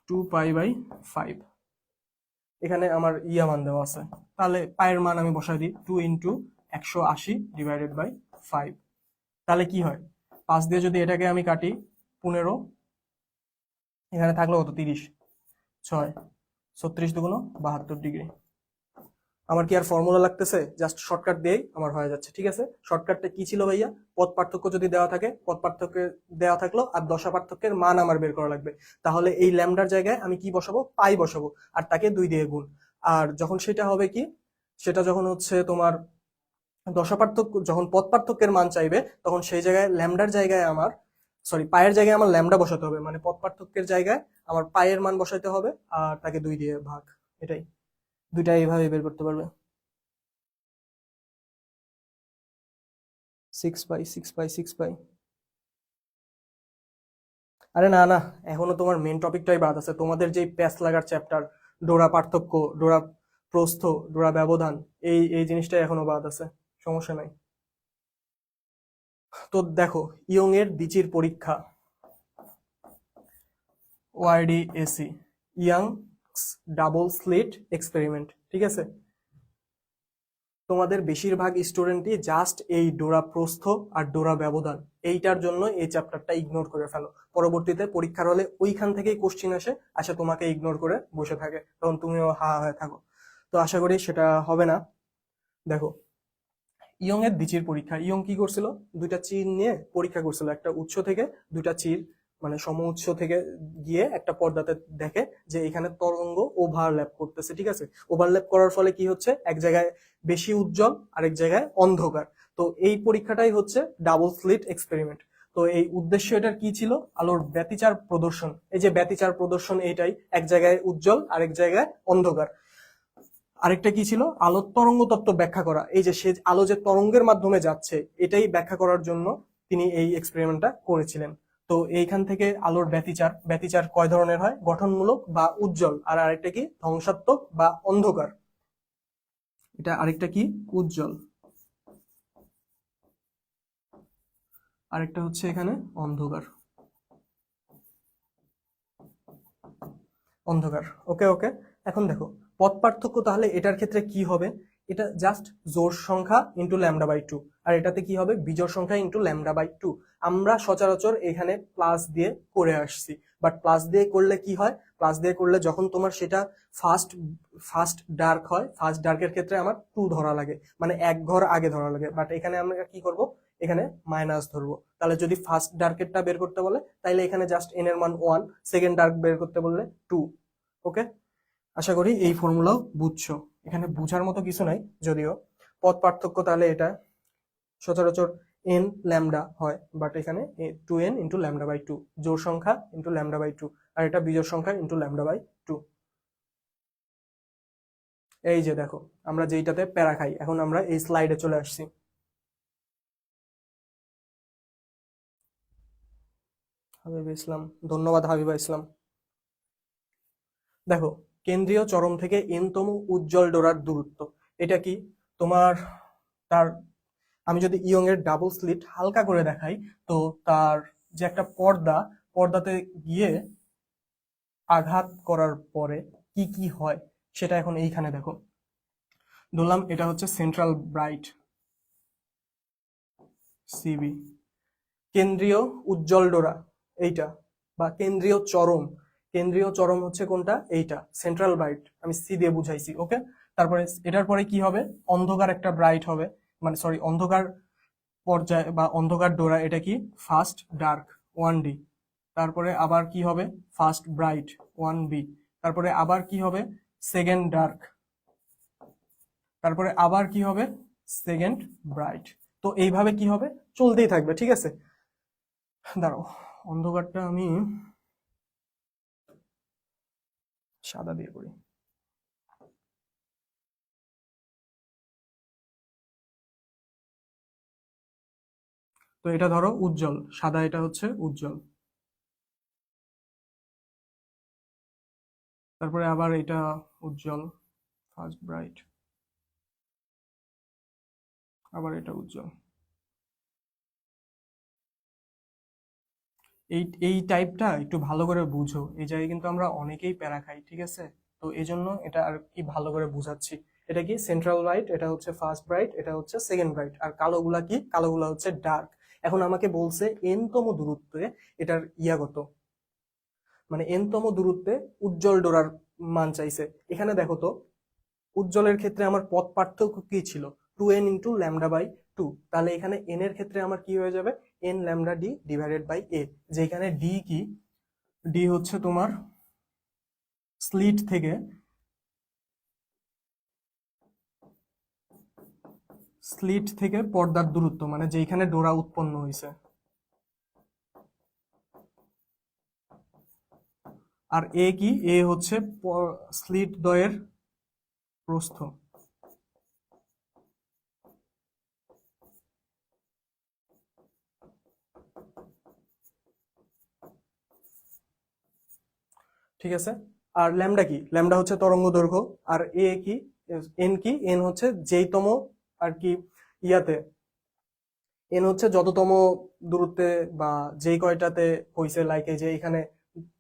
2 পাই বাই 5। এখানে আমার ইয়া মান দেওয়া আছে, তাহলে পায়ের মান আমি বসাই দিই, 2 ইন্টু 180 ডিভাইডেড বাই 5। তাহলে কি হয়, 5 দিয়ে যদি এটাকে আমি কাটি 15, এখানে থাকলো কত, 30, 6, 36 দুগুণ 72 ডিগ্রি। আমার কি আর ফর্মুলা লাগতেছে, জাস্ট শর্টকাট দিয়েই আমার হয়ে যাচ্ছে। ঠিক আছে, শর্টকাটটা কি ছিল ভাইয়া, পথ পার্থক্য যদি দেওয়া থাকে, পথ পার্থক্য দেওয়া থাকলো আর দশা পার্থক্যের মান আমার বের করা লাগবে। তাহলে এই ল্যামডার জায়গায় আমি কি বসাবো, পাই বসাবো আর তাকে 2 দিয়ে গুণ। আর যখন সেটা হবে কি, সেটা যখন হচ্ছে তোমার দশা পার্থক্য, যখন পথ পার্থক্যের মান চাইবে, তখন সেই জায়গায় ল্যামডার জায়গায় আমার, সরি পায়ের জায়গায় আমার ল্যামডা বসাতে হবে, মানে পথ পার্থক্যের জায়গায় আমার পায়ের মান বসাইতে হবে আর তাকে 2 দিয়ে ভাগ। এটাই, দুইটা এইভাবে বের করতে পারবে। 6 পাই 6 পাই 6 পাই। আরে না না, এখনো তোমার মেন টপিকটাই বাদ আছে, তোমাদের যে প্যাচ লাগার চ্যাপ্টার, ডোরা পার্থক্য, ডোরা প্রস্থ, ডোরা ব্যবধান, এই এই জিনিসটাই এখনো বাদ আছে, সমস্যা নাই। তো দেখো, ইয়ং এর দ্বিচির পরীক্ষা, ওআরডিএসি, ইয়াং ডাবল স্লিট এক্সপেরিমেন্ট। ঠিক আছে, তোমাদের বেশিরভাগ স্টুডেন্টই জাস্ট এই ডোরা প্রস্থ আর ডোরা ব্যবধান এইটার জন্য এই চ্যাপ্টারটা ইগনোর করে ফেলো। পরবর্তীতে পরীক্ষার হলে ওইখান থেকেই কোশ্চিন আসে তোমাকে ইগনোর করে বসে থাকে, তখন তুমিও হা হয়ে থাকো। তো আশা করি সেটা হবে না। দেখো, ইয়ং এর দ্বিচির পরীক্ষা, ইয়ং কি করছিল, 2টা চির নিয়ে পরীক্ষা করছিল, একটা উৎস থেকে 2টা চির মানে সম উৎস থেকে গিয়ে একটা পর্দাতে দেখে যে এখানে তরঙ্গ ওভারল্যাপ করতেছে। ঠিক আছে, ওভারল্যাপ করার ফলে কি হচ্ছে, এক জায়গায় বেশি উজ্জ্বল আরেক জায়গায় অন্ধকার। তো এই পরীক্ষাটাই হচ্ছে ডাবল স্লিট এক্সপেরিমেন্ট। তো এই উদ্দেশ্য এটার কি ছিল, আলোর ব্যতিচার প্রদর্শন। এই যে ব্যতিচার প্রদর্শন, এইটাই, এক জায়গায় উজ্জ্বল আরেক জায়গায় অন্ধকার। আরেকটা কি ছিল, আলোর তরঙ্গ তত্ত্ব ব্যাখ্যা করা। এই যে সে আলো যে তরঙ্গের মাধ্যমে যাচ্ছে, এটাই ব্যাখ্যা করার জন্য তিনি এই এক্সপেরিমেন্টটা করেছিলেন। তো এইখান থেকে আলোর ব্যতিচার, ব্যতিচার কয় ধরনের হয়? গঠনমূলক বা উজ্জ্বল, আর আরেকটা কি ধ্বংসাত্মক বা অন্ধকার। এটা আরেকটা কি উজ্জ্বল, আরেকটা হচ্ছে এখানে অন্ধকার। অন্ধকার, ওকে ওকে। এখন দেখো পথ পার্থক্য তাহলে এটার ক্ষেত্রে কি হবে? এটা জাস্ট জোড় সংখ্যা ইন্টু ল্যামডা বাই টু, আর এটাতে কি হবে? বিজোড় সংখ্যা ইন্টু ল্যামডা বাই টু। আমরা সচরাচর এখানে প্লাস দিয়ে করে আসছি, বাট প্লাস দিয়ে করলে কি হয়? প্লাস দিয়ে করলে যখন তোমার সেটা ফার্স্ট ফার্স্ট ডার্ক হয়, ফার্স্ট ডার্কের ক্ষেত্রে আমার টু ধরা লাগে, মানে এক ঘর আগে ধরা লাগে। বাট এখানে আমরা কি করব? এখানে মাইনাস ধরবো। তাহলে যদি ফার্স্ট ডার্কেরটা বের করতে বলে, তাহলে এখানে জাস্ট এন এর মান ওয়ান, সেকেন্ড ডার্ক বের করতে বললে টু। ওকে, আশা করি এই ফর্মুলাও বুঝছো। এখানে বুঝার মতো কিছু নাই যদিও। পথ পার্থক্য তাহলে এটা সচরাচর এন ল্যামডা হয়, বাট এখানে two n into lambda by two, জোড় সংখ্যা ইন্টু ল্যামডা বাই টু, আর এটা বিজোড় সংখ্যা ইন্টু ল্যামডা বাই টু। এই যে দেখো আমরা যেইটাতে প্যারা খাই, এখন আমরা এই স্লাইডে চলে আসছি। হাবিবা ইসলাম, ধন্যবাদ হাবিবা ইসলাম। দেখো কেন্দ্রীয় চরম থেকে এনতম উজ্জ্বল ডোরার দূরত্ব, এটা কি তোমার তার, আমি যদি ইয়ং এর ডাবল স্লিট হালকা করে দেখাই, তো তার যে একটা পর্দা, পর্দাতে গিয়ে আঘাত করার পরে কি কি হয় সেটা এখন এইখানে দেখো। ধরলাম এটা হচ্ছে সেন্ট্রাল ব্রাইট সিবি, কেন্দ্রীয় উজ্জ্বল ডোরা এইটা, বা কেন্দ্রীয় চরম, কেন্দ্রীয় চরম হচ্ছে কোনটা? এইটা সেন্ট্রাল ব্রাইট, আমি সি দিয়ে বুঝাইছি। ওকে, তারপরে এটার পরে কি হবে? অন্ধকার একটা ব্রাইট হবে, মানে সরি অন্ধকার পর্যায়ে বা অন্ধকার ডোরা, এটা কি ফার্স্ট ডার্ক ওয়ান ডি। তারপরে আবার কি হবে? First bright one b. তারপরে আবার কি হবে? Second dark. তারপরে আবার কি হবে? Second bright. তো এইভাবে কি হবে? চলতেই থাকবে, ঠিক আছে। দাঁড়াও, অন্ধকারটা আমি সাদা দিয়ে করি। তো এটা ধরো উজ্জ্বল, সাদা এটা হচ্ছে উজ্জ্বল। তারপরে আবার এটা উজ্জ্বল, ফার্স্ট ব্রাইট, আবার এটা উজ্জ্বল। এই এই টাইপটা একটু ভালো করে বুঝো, এই জায়গায় কিন্তু আমরা অনেকেই প্যারা খাই, ঠিক আছে। তো এই জন্য এটা আর কি ভালো করে বুঝাচ্ছি। এটা কি সেন্ট্রাল ব্রাইট, এটা হচ্ছে ফার্স্ট ব্রাইট, এটা হচ্ছে সেকেন্ড ব্রাইট, আর কালোগুলা কি? কালোগুলা হচ্ছে ডার্ক। এখন আমাকে বলছে এন তম দূরত্বে এটার ইয়া কত, মানে এন তম দূরত্বে উজ্জ্বল ডোরার মান চাইছে। এখানে দেখো তো উজ্জ্বলের ক্ষেত্রে আমার পথ পার্থক্য কি ছিল? Two n into lambda by two. তাহলে এখানে এন এর ক্ষেত্রে আমার কি হয়ে যাবে? N lambda d divided by a, যেখানে ডি কি? ডি হচ্ছে তোমার স্লিট থেকে, স্লিট থেকে পর্দার দূরত্ব, মানে যেখানে ডোরা উৎপন্ন হয়েছে। আর এ কি? এ হচ্ছে স্লিট দ্বয়ের প্রস্থ। ঠিক আছে। আর ল্যামডা কি? ল্যামডা হচ্ছে তরঙ্গ দৈর্ঘ্য। আর এ কি? এন কি? এন হচ্ছে যেইতম আর কি ইয়াতে, এন হচ্ছে যততম দূরত্বে বা যেই কয়টাতে হইছে, লাইক এই যে এখানে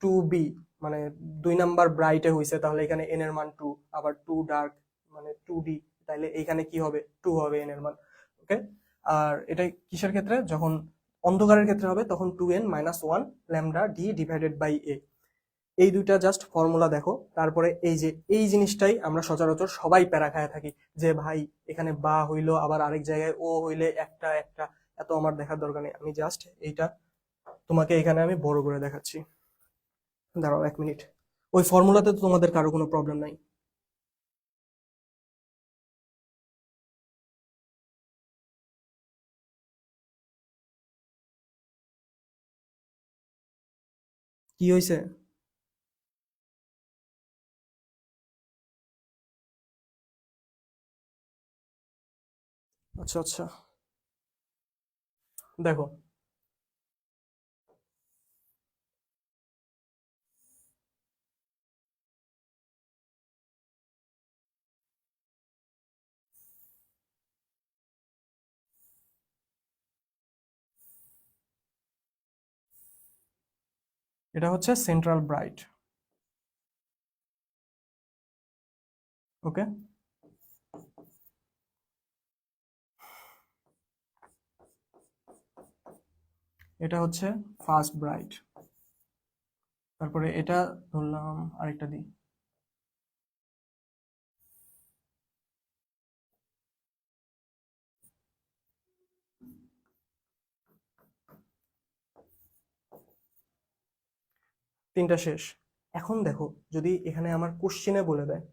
টু বি, মানে দুই নাম্বার ব্রাইটে হইছে, তাহলে এখানে এন এর মান টু। আবার টু ডার্ক মানে টু ডি, তাইলে এইখানে কি হবে? টু হবে এন এর মান। ওকে, আর এটা কিসের ক্ষেত্রে? যখন অন্ধকারের ক্ষেত্রে হবে তখন two n minus one lambda d divided by a. এই দুইটা জাস্ট ফর্মুলা দেখো। তারপরে এই যে এই জিনিসটাই আমরা সচরাচর সবাই প্যারা খায় থাকি, যে ভাই এখানে বা হইলো, আবার আরেক জায়গায় ও হইলে একটা একটা, এত আমার দেখার দরকার নেই। আমি জাস্ট এইটা তোমাকে এখানে আমি বড় করে দেখাচ্ছি। দাঁড়াও এক মিনিট। ওই ফর্মুলাতে তো তোমাদের কারো কোনো প্রবলেম নাই? কি হয়েছে? আচ্ছা আচ্ছা, দেখো এটা হচ্ছে সেন্ট্রাল ব্রাইট। ওকে, এটা হচ্ছে ফার্স্ট ব্রাইট। তারপরে এটা ধরলাম, আরেকটা দিই। তিনটা শেষ। এখন দেখো, যদি এখানে আমার কোশ্চেনে বলে দেয়,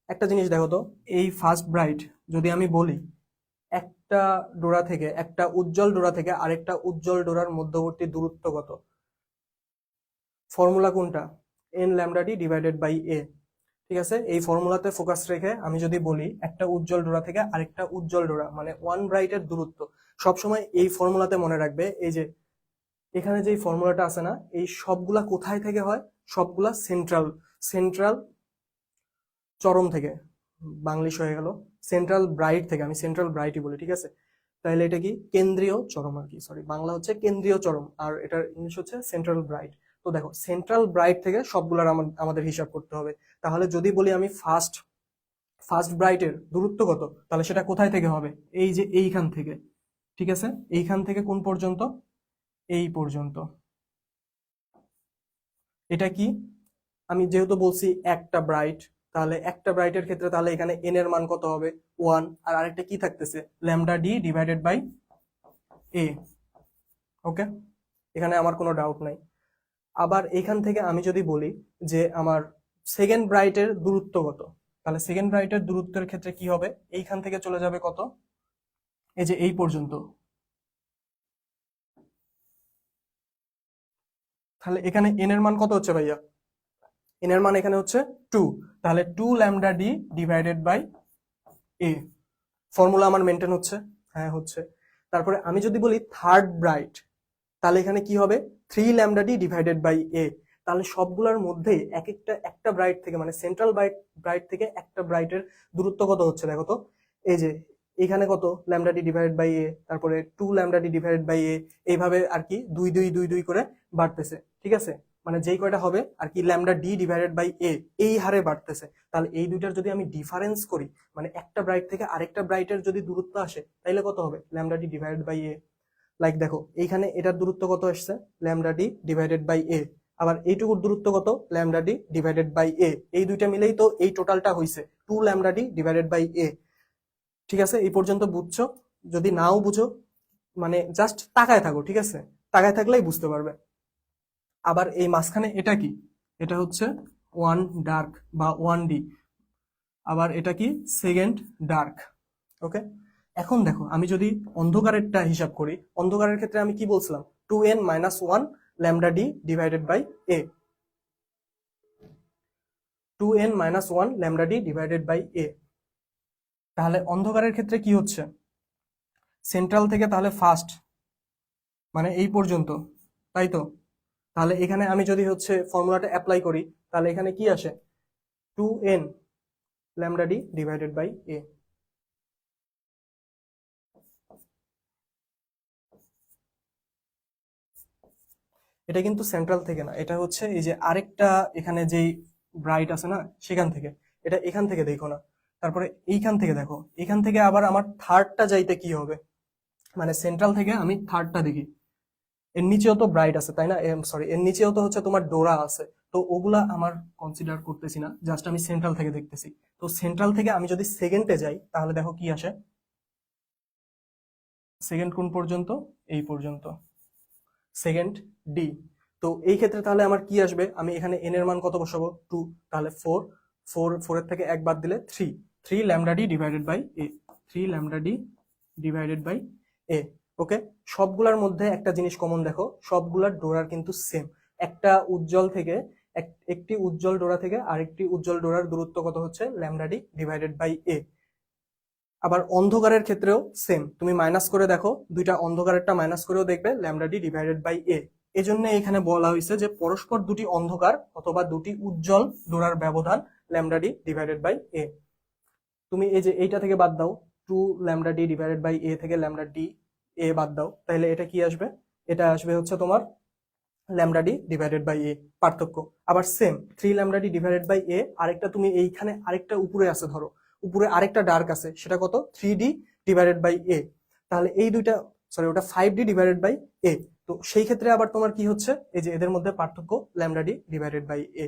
একটা জিনিস দেখো তো, এই ফার্স্ট ব্রাইট যদি আমি বলি একটা ডোরা থেকে, একটা উজ্জ্বল ডোরা থেকে আরেকটা উজ্জ্বল ডোরার মধ্যবর্তী দূরত্ব কত, ফর্মুলা কোনটা? N lambda d divided by a. ঠিক আছে, এই ফর্মুলাতে ফোকাস রেখে আমি যদি বলি একটা উজ্জ্বল ডোরা থেকে আরেকটা উজ্জ্বল ডোরা মানে ওয়ান ব্রাইটের দূরত্ব, সবসময় এই ফর্মুলাতে মনে রাখবে, এই যে এখানে যে ফর্মুলাটা আছে না, এই সবগুলা কোথায় থেকে হয়? সবগুলা সেন্ট্রাল, সেন্ট্রাল চরম থেকে, বাংলিশ হয়ে গেল, সেন্ট্রাল ব্রাইট থেকে, আমি সেন্ট্রাল ব্রাইটই বলি, ঠিক আছে? তাহলে এটা কি কেন্দ্রীয় চরম আর কি, সরি বাংলা হচ্ছে কেন্দ্রীয় চরম আর এটার ইংলিশ হচ্ছে সেন্ট্রাল ব্রাইট। তো দেখো, সেন্ট্রাল ব্রাইট থেকে সবগুলার আমাদের হিসাব করতে হবে। তাহলে যদি বলি আমি ফার্স্ট ফার্স্ট ব্রাইটের দূরত্ব কত, তাহলে সেটা কোথায় থেকে হবে? এই যে এইখান থেকে, ঠিক আছে, এইখান থেকে কোন পর্যন্ত? এই পর্যন্ত। এটা কি, আমি যেহেতু বলছি একটা ব্রাইট, তাহলে একটা ব্রাইটের ক্ষেত্রে তাহলে এখানে এন এর মান কত হবে? 1। আর আরেকটা কি থাকতেছে? Lambda d divided by a. ওকে, এখানে আমার কোনো ডাউট নাই। আবার এখান থেকে আমি যদি বলি যে আমার সেকেন্ড ব্রাইটের দূরত্ব কত, তাহলে সেকেন্ড ব্রাইটের দূরত্বের ক্ষেত্রে কি হবে? এইখান থেকে চলে যাবে কত? এই যে এই পর্যন্ত। তাহলে এখানে এন এর মান কত হচ্ছে ভাইয়া? এন এর মান এখানে হচ্ছে 2। তাহলে 2 lambda d divided by a. Formula আমার মেনটেন হচ্ছে? হ্যাঁ হচ্ছে। তারপরে আমি যদি বলি থার্ড ব্রাইট, তাহলে এখানে কি হবে? 3 lambda d divided by a. তাহলে সবগুলোর মধ্যে এক একটা একটা ব্রাইট থেকে মানে সেন্ট্রাল ব্রাইট ব্রাইট থেকে একটা ব্রাইটের দূরত্ব কত হচ্ছে দেখো তো। এই যে এখানে কত? ল্যামডা ডি ডিভাইডেড বাই এ, তারপরে 2 ল্যামডা ডি ডিভাইডেড বাই এ, এইভাবে আর কি 2 2 2 2 করে বাড়তেছে, ঠিক আছে? মানে যেই কয়টা হবে আর কি lambda d divided by a, এই হারে বাড়তেছে। তাহলে এই দুইটার যদি আমি ডিফারেন্স করি, মানে একটা ব্রাইট থেকে আরেকটা ব্রাইটের যদি দূরত্ব আসে, তাইলে কত হবে? Lambda d divided by a. Like দেখো, এইখানে এটার দূরত্ব কত আসছে? Lambda d divided by a. আবার এইটুকুর দূরত্ব কত? Lambda d divided by a. এই দুইটা মিলেই তো এই টোটালটা হইছে 2 lambda d divided by a. ঠিক আছে, এই পর্যন্ত বুঝছো? যদি নাও বুঝো, মানে জাস্ট তাকায় থাকো, ঠিক আছে? তাকায় থাকলেই বুঝতে পারবে। আবার এই মাঝখানে এটা কি? এটা হচ্ছে ওয়ান ডার্ক বা ওয়ান ডি। আবার এটা কি? Second dark. ওকে, এখন দেখো, আমি যদি অন্ধকারেরটা হিসাব করি, অন্ধকারের ক্ষেত্রে আমি কি বলছিলাম? 2n minus 1 lambda d divided by a. 2n minus 1 lambda d divided by a. তাহলে অন্ধকারের ক্ষেত্রে কি হচ্ছে? সেন্ট্রাল থেকে তাহলে ফার্স্ট মানে এই পর্যন্ত, তাই তো? তাহলে এখানে আমি যদি হচ্ছে ফর্মুলাটা অ্যাপ্লাই করি, তাহলে এখানে কি আসে? 2n lambda d divided by a. এটা কিন্তু সেন্ট্রাল থেকে না, এটা হচ্ছে এই যে আরেকটা এখানে যেই ব্রাইট আছে না, সেখান থেকে। এটা এখান থেকে দেখো না, তারপরে এইখান থেকে দেখো, এখান থেকে আবার আমার থার্ডটা যাইতে কি হবে? মানে সেন্ট্রাল থেকে আমি থার্ডটা দেখি, এর নিচেও তো ব্রাইট আছে তাই না? সরি, এর নিচেও তো হচ্ছে তোমার ডোরা আছে। তো ওগুলা আমার কনসিডার করতেছি না, জাস্ট আমি সেন্ট্রাল থেকে দেখতেছি। তো সেন্ট্রাল থেকে আমি যদি সেকেন্ডে যাই, তাহলে দেখো কি আসে? সেকেন্ড কোন পর্যন্ত? এই পর্যন্ত, সেকেন্ড ডি। তো এই ক্ষেত্রে তাহলে আমার কি আসবে? আমি এখানে এন এর মান কত বসাবো? 2। তাহলে 4, 4 এর থেকে 1 বাদ দিলে 3, 3 lambda d divided by a, 3 lambda d divided by a. Okay, সবগুলার মধ্যে একটা জিনিস কমন দেখো, সবগুলার ডোরার কিন্তু সেম। একটা উজ্জ্বল থেকে একটি উজ্জ্বল ডোরা থেকে আরেকটি উজ্জ্বল ডোরার দূরত্ব কত হচ্ছে? Lambda d divided by a. আবার অন্ধকারের ক্ষেত্রেও সেম, তুমি মাইনাস করে দেখো, দুইটা অন্ধকারেরটা মাইনাস করেও দেখবে ল্যামডা ডি ডিভাইডেড বাই এ। এজন্য এখানে বলা হয়েছে যে পরস্পর দুটি অন্ধকার অথবা দুটি উজ্জ্বল ডোরার ব্যবধান ল্যামডা ডি ডিভাইডেড বাই এ। তুমি এই যে এইটা থেকে বাদ দাও, 2 ল্যামডা ডি ডিভাইডেড বাই এ থেকে ল্যামডা ডি এ বাদ দাও, তাহলে এটা কি আসবে? এটা আসবে হচ্ছে তোমার lambda d divided by a পার্থক্য। আবার same 3 lambda d divided by a, আরেকটা তুমি এইখানে আরেকটা উপরে আছে, ধরো উপরে আরেকটা ডার্ক আছে, সেটা কত 3d ডিভাইডেড বাই এ। তাহলে এই দুইটা, সরি ওটা 5d ডিভাইডেড বাই এ। তো সেই ক্ষেত্রে আবার তোমার কি হচ্ছে, এই যে এদের মধ্যে পার্থক্য lambda d divided by a.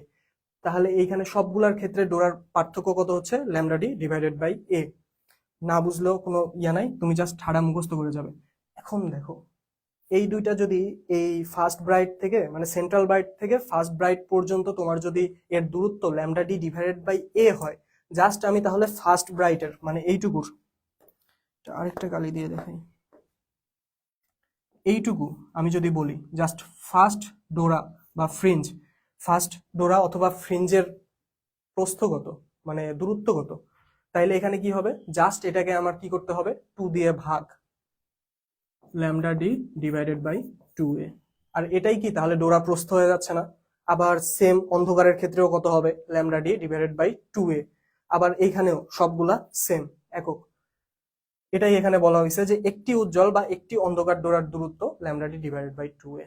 তাহলে এইখানে সবগুলার ক্ষেত্রে ডোরার পার্থক্য কত হচ্ছে, ল্যামডা ডি ডিভাইডেড বাই এ। না বুঝলেও কোনো ইয়া নাই, তুমি জাস্ট ঠাড়া মুখস্থ করে যাবে। এখন দেখো এই দুইটা যদি এই ফার্স্ট ব্রাইট থেকে মানে সেন্ট্রাল ব্রাইট থেকে ফার্স্ট ব্রাইট পর্যন্ত তোমার যদি এর দূরত্ব ল্যামডা ডি ডিভাইডেড বাই এ হয়, জাস্ট আমি তাহলে ফার্স্ট ব্রাইটের মানে এইটুকুর, আরেকটা কালি দিয়ে দেখাই, এইটুকু আমি যদি বলি জাস্ট ফার্স্ট ডোরা বা ফ্রিঞ্জ, ফার্স্ট ডোরা অথবা ফ্রিঞ্জের প্রস্থ কত মানে দূরত্ব কত, তাইলে এখানে কি হবে, জাস্ট এটাকে আমার কি করতে হবে 2 দিয়ে ভাগ, lambda d divided by 2a। আর এটাই কি তাহলে ডোরা প্রস্থ হয়ে যাচ্ছে না? আবার সেম অন্ধকারের ক্ষেত্রেও কত হবে, lambda d divided by 2a। আবার এইখানেও সবগুলা সেম একক। এটাই এখানে বলা হয়েছে যে একটি উজ্জ্বল বা একটি অন্ধকার ডোরার দূরত্ব lambda d divided by 2a।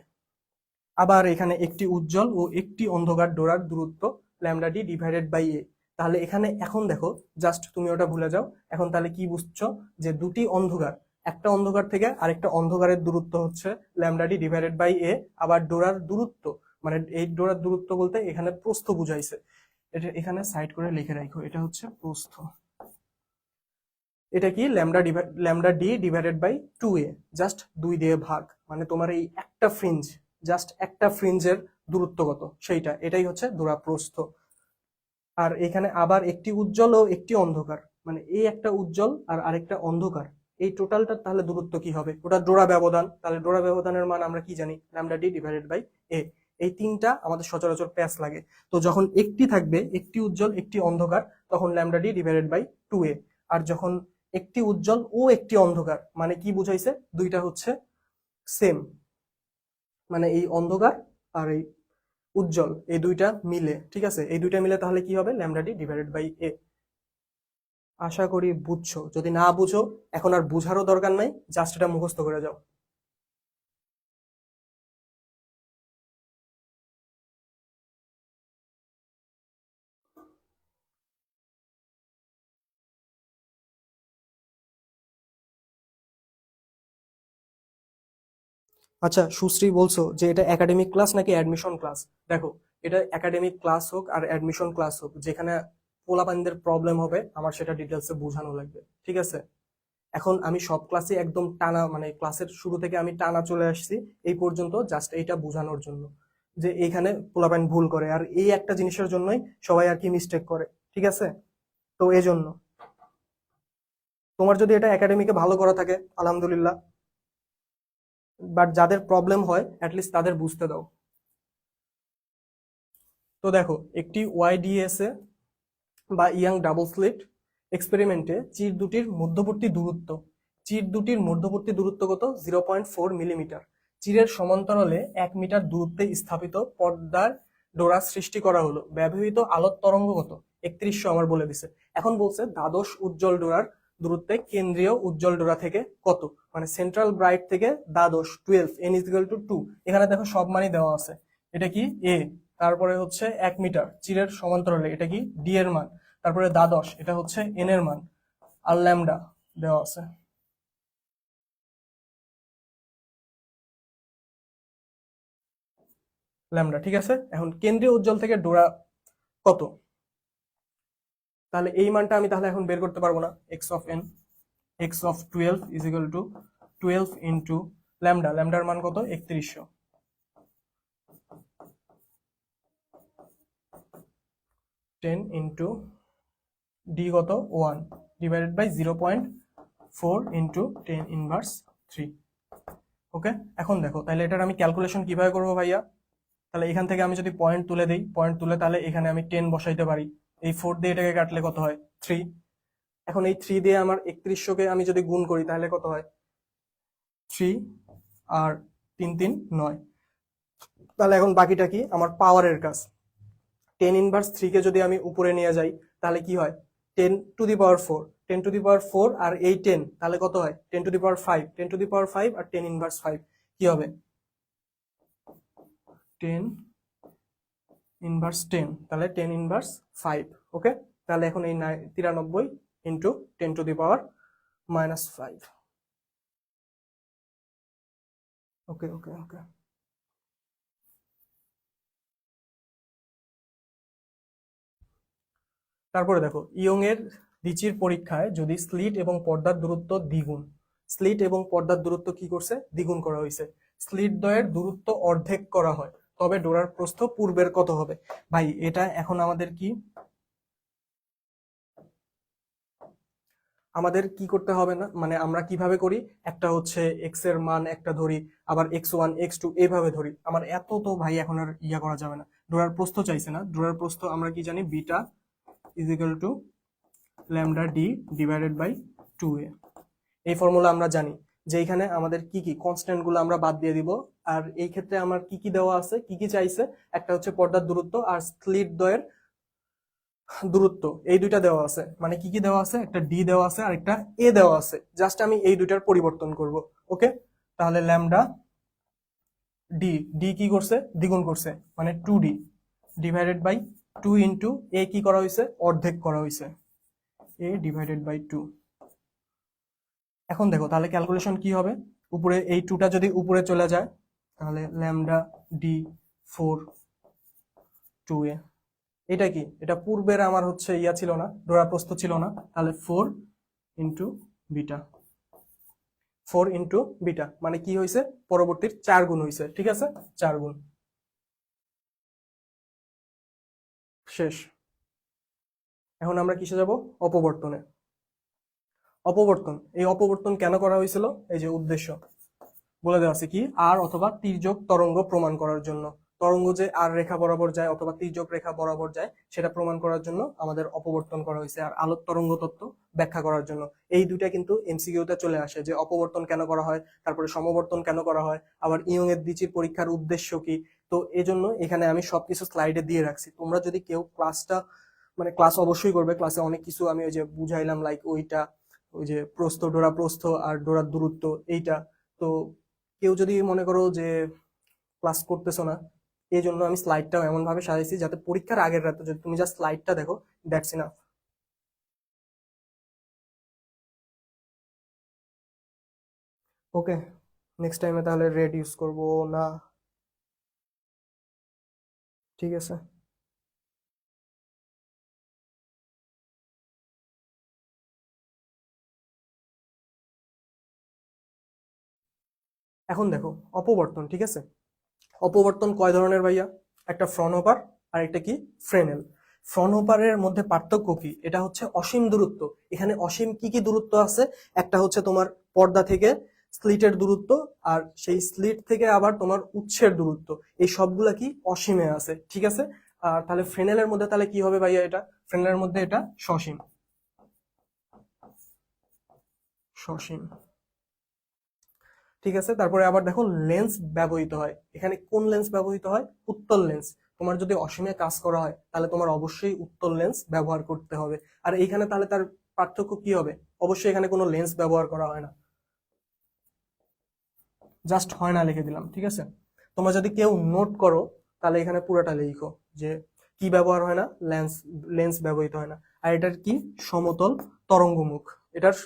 আবার এখানে একটি উজ্জ্বল ও একটি অন্ধকার ডোরার দূরত্ব lambda d divided by a. তাহলে এখানে এখন দেখো, জাস্ট তুমি ওটা ভুলে যাও। এখন তাহলে কি বুঝছো, যে দুটি অন্ধকার, একটা অন্ধকার থেকে আরেকটা অন্ধকারের দূরত্ব হচ্ছে lambda d divided by a. আবার ডোরার দূরত্ব মানে এই ডোরার দূরত্ব বলতে এখানে প্রস্থ বুঝাইছে, এটা এখানে সাইড করে লিখে রাখো, এটা হচ্ছে প্রস্থ। এটা কি lambda d divided by 2a, just 2 দিয়ে ভাগ, মানে তোমার এই একটা ফ্রিঞ্জ, জাস্ট একটা ফ্রিঞ্জের দূরত্ব কত সেইটা, এটাই হচ্ছে ডোরা প্রস্থ। আর এখানে আবার একটি উজ্জ্বল ও একটি অন্ধকার, মানে এই একটা উজ্জ্বল আর আরেকটা অন্ধকার, এই টোটালটার তাহলে দূরত্ব কি হবে, ওটা ডোরা ব্যবধান। তাহলে ডোরা ব্যবধানের মান আমরা কি জানি, lambda d divided by a. এই তিনটা আমাদের সচরাচর প্যাচ লাগে। তো যখন একটি থাকবে, একটি উজ্জ্বল একটি অন্ধকার, তখন lambda d divided by 2a। আর যখন একটি উজ্জ্বল ও একটি অন্ধকার, মানে কি বুঝাইছে, দুইটা হচ্ছে সেম, মানে এই অন্ধকার আর এই উজ্জ্বল এই দুইটা মিলে, ঠিক আছে, এই দুইটা মিলে তাহলে কি হবে, ল্যামডা ডি ডিভাইডেড বাই এ। আশা করি বুঝছো, যদি না বুঝো এখন আর বুঝারও দরকার নাই, জাস্ট এটা মুখস্থ করে যাও। আচ্ছা সুশ্রী, বলছো যে এটা একাডেমিক ক্লাস নাকি অ্যাডমিশন ক্লাস? দেখো, এটা একাডেমিক ক্লাস হোক আর অ্যাডমিশন ক্লাস হোক, যেখানে পোলাপানদের প্রবলেম হবে আমার সেটা ডিটেলসে বোঝানো লাগবে, ঠিক আছে। এখন আমি সব ক্লাসে একদম টানা মানে ক্লাসের শুরু থেকে আমি টানা চলে আসছি এই পর্যন্ত, জাস্ট এইটা বোঝানোর জন্য যে এইখানে পোলাপান ভুল করে, আর এই একটা জিনিসের জন্যই সবাই আর কি মিস্টেক করে, ঠিক আছে। তো এই জন্য তোমার যদি এটা একাডেমিকে ভালো করা থাকে আলহামদুলিল্লাহ, বাট যাদের প্রবলেম হয় অ্যাটলিস্ট তাদের বুঝতে দাও। তো দেখো, একটি ওয়াইডিএসএ বা ইয়াং ডাবল স্লিট এক্সপেরিমেন্টে চির দুটির মধ্যবর্তী দূরত্ব কত, 0.4 মিলিমিটার। চিরের সমান্তরালে 1 মিটার দূরত্বে স্থাপিত পর্দার ডোরা সৃষ্টি করা হলো। ব্যবহৃত আলোর তরঙ্গ কত, 3100 আমার বলে দিছে। এখন বলছে দ্বাদশ উজ্জ্বল ডোরার দূরত্বে কেন্দ্রীয় উজ্জ্বল ডোরা থেকে কত, মানে সেন্ট্রাল ব্রাইট থেকে দ্বাদশ 12, n=2। এখানে দেখো সব মানই দেওয়া আছে। এটা কি এ, তারপরে হচ্ছে 1 মিটার চিরের সমান্তরালে, এটা কি ডি এর মান, তারপরে দ্বাদশ এটা হচ্ছে এন এর মান, আর ল্যামডা দেওয়া আছে। ল্যামডা ঠিক আছে। এখন কেন্দ্রীয় উজ্জ্বল থেকে ডোরা কত, তাহলে এই মানটা আমি তাহলে এখন বের করতে পারবো না। X of n, x of 12 is equal to 12 into lambda, ল্যামডার মান কত 3100, 10 ইন্টু ডি কত 1 ডিভাইডেড বাই 0.4 ইন্টু 10⁻3। ওকে, এখন দেখো তাহলে এটার আমি ক্যালকুলেশন কিভাবে করবো ভাইয়া। তাহলে এখান থেকে আমি যদি পয়েন্ট তুলে দিই, পয়েন্ট তুলে তাহলে এখানে আমি 10 বসাইতে পারি। এই 4 দিয়ে এটাকে কাটলে কত হয় 3। এখন এই 3 দিয়ে আমার 3100কে আমি যদি গুণ করি তাহলে কত হয় 3 আর 3 3 9। তাহলে এখন বাকিটা কি আমার পাওয়ারের কাজ। 10⁻3 কে যদি আমি উপরে নিয়ে যাই তাহলে কি হয় 10⁻4, 10⁻4 আর এই 10 তাহলে কত হয় 10⁻5, 10⁻5 আর 10⁻5 কি হবে 10 ইনভার্স 10, তাহলে 10 ইনভার্স 5। ওকে, তাহলে এখন এই 93 ইন্টু 10 টু দি পাওয়ার -5। ওকে ওকে ওকে। তারপরে দেখো, ইয়ং এর রিচির পরীক্ষায় যদি স্লিট এবং পর্দার দূরত্ব দ্বিগুণ, স্লিট এবং পর্দার দূরত্ব কি করছে, দ্বিগুণ করা হয়েছে, স্লিট দ্বয়ের দূরত্ব অর্ধেক করা হয়, তবে ডোরার প্রস্থ পূর্বের কত হবে? ভাই এটা এখন আমাদের কি করতে হবে না, মানে আমরা কিভাবে করি, একটা হচ্ছে এক্স এর মান একটা ধরি, আবার x1 x2 এইভাবে ধরি। আমার এত তো ভাই এখন আর ইয়া করা যাবে না। ডোরার প্রস্থ চাইছে না, ডোরার প্রস্থ আমরা কি জানি, beta is equal to lambda d divided by 2a। এই ফর্মুলা আমরা জানি যে এখানে আমাদের কি কি কনস্ট্যান্ট গুলো আমরা বাদ দিয়ে দিব। আর এই ক্ষেত্রে আমার কি কি দেওয়া আছে, কি কি চাইছে, একটা হচ্ছে পর্দার দূরত্ব আর স্লিট দ্বয়ের দূরত্ব, এই দুইটা দেওয়া আছে। মানে কি কি দেওয়া আছে, একটা ডি দেওয়া আছে আর একটা এ দেওয়া আছে, জাস্ট আমি এই দুইটার পরিবর্তন করব। ওকে, তাহলে ল্যামডা ডি, ডি কি করছে, দ্বিগুণ করছে, মানে 2d ডিভাইডেড বাই 2 ইন্টু এ কি করা হয়েছে, অর্ধেক করা হয়েছে, এ ডিভাইডেড বাই 2। এখন দেখো তাহলে ক্যালকুলেশন কি হবে, উপরে এই 2টা যদি উপরে চলে যায় তাহলে ল্যামডা ডি 4 2a। এটা কি, এটা পূর্বের আমার হচ্ছে ইয়া ছিল না, ডোরা প্রস্থ ছিল না, তাহলে 4 ইন্টু বিটা, 4 ইন্টু বিটা মানে কি হয়েছে, পরবর্তীর 4 গুণ হয়েছে। ঠিক আছে, 4 গুণ, শেষ। এখন আমরা কিসে যাব, অপবর্তনে। অপবর্তন, এই অপবর্তন কেন করা হয়েছিল, এই যে উদ্দেশ্য বলে দেওয়া আছে কি, আর অথবা তির্যক তরঙ্গ প্রমাণ করার জন্য। তরঙ্গ যে আর রেখা বরাবর যায় অথবা তির্যক রেখা বরাবর যায় সেটা প্রমাণ করার জন্য আমাদের অপবর্তন করা হয়েছে, আর আলোক তরঙ্গ তত্ত্ব ব্যাখ্যা করার জন্য। এই দুইটা কিন্তু এমসিকিউতে চলে আসে, যে অপবর্তন কেন করা হয়, তারপরে সমবর্তন কেন করা হয়, আবার ইয়ং এর দ্বিচির পরীক্ষার উদ্দেশ্য কি। তো এই জন্য এখানে আমি সবকিছু স্লাইডে দিয়ে রাখছি। তোমরা যদি কেউ ক্লাসটা, মানে ক্লাস অবশ্যই করবে, ক্লাসে অনেক কিছু আমি ওই যে বুঝাইলাম, লাইক ওইটা, ওই যে প্রস্থ, ডোরা প্রস্থ আর ডোরার দূরত্ব এইটা। তো কেউ যদি মনে করো যে ক্লাস করতেছো না, এই জন্য আমি স্লাইডটাও এমন ভাবে সাজাইছি যাতে পরীক্ষার আগের রাতে যদি তুমি জাস্ট স্লাইডটা দেখো, দ্যাটস ইনাফ। ওকে, নেক্সট টাইমে তাহলে রেড ইউজ করব না। ঠিক আছে। এখন দেখো অপবর্তন, ঠিক আছে, অপবর্তন কয় ধরনের ভাইয়া, একটা ফ্রনহোপার আর একটা কি, ফ্রেনেল। ফ্রনহোপারের মধ্যে পার্থক্য কি, এটা হচ্ছে অসীম দূরত্ব। এখানে অসীম কি কি দূরত্ব আছে, একটা হচ্ছে তোমার পর্দা থেকে স্লিটের দূরত্ব, আর সেই স্লিট থেকে আবার তোমার উৎসের দূরত্ব, এই সবগুলা কি অসীমে আছে। ঠিক আছে, আর তাহলে ফ্রেনেলের মধ্যে তাহলে কি হবে ভাইয়া, এটা ফ্রেনেলের মধ্যে এটা সসীম, সসীম। ঠিক আছে, তারপরে আবার দেখো লেন্স ব্যবহৃত হয়, এখানে কোন লেন্স ব্যবহৃত হয়, উত্তল লেন্স। তোমার যদি অসীমে কাজ করা হয় তাহলে তোমার অবশ্যই উত্তল লেন্স ব্যবহার করতে হবে। আর এইখানে তাহলে তার পার্থক্য কি হবে, অবশ্যই এখানে কোনো লেন্স ব্যবহার করা হয় না, জাস্ট হয় না লিখে দিলাম। ঠিক আছে, তোমরা যদি কেউ নোট করো তাহলে এখানে পুরোটা লিখো যে কি ব্যবহার হয় না, লেন্স, লেন্স ব্যবহৃত হয় না। আর এটার কি, সমতল তরঙ্গমুখ, এটার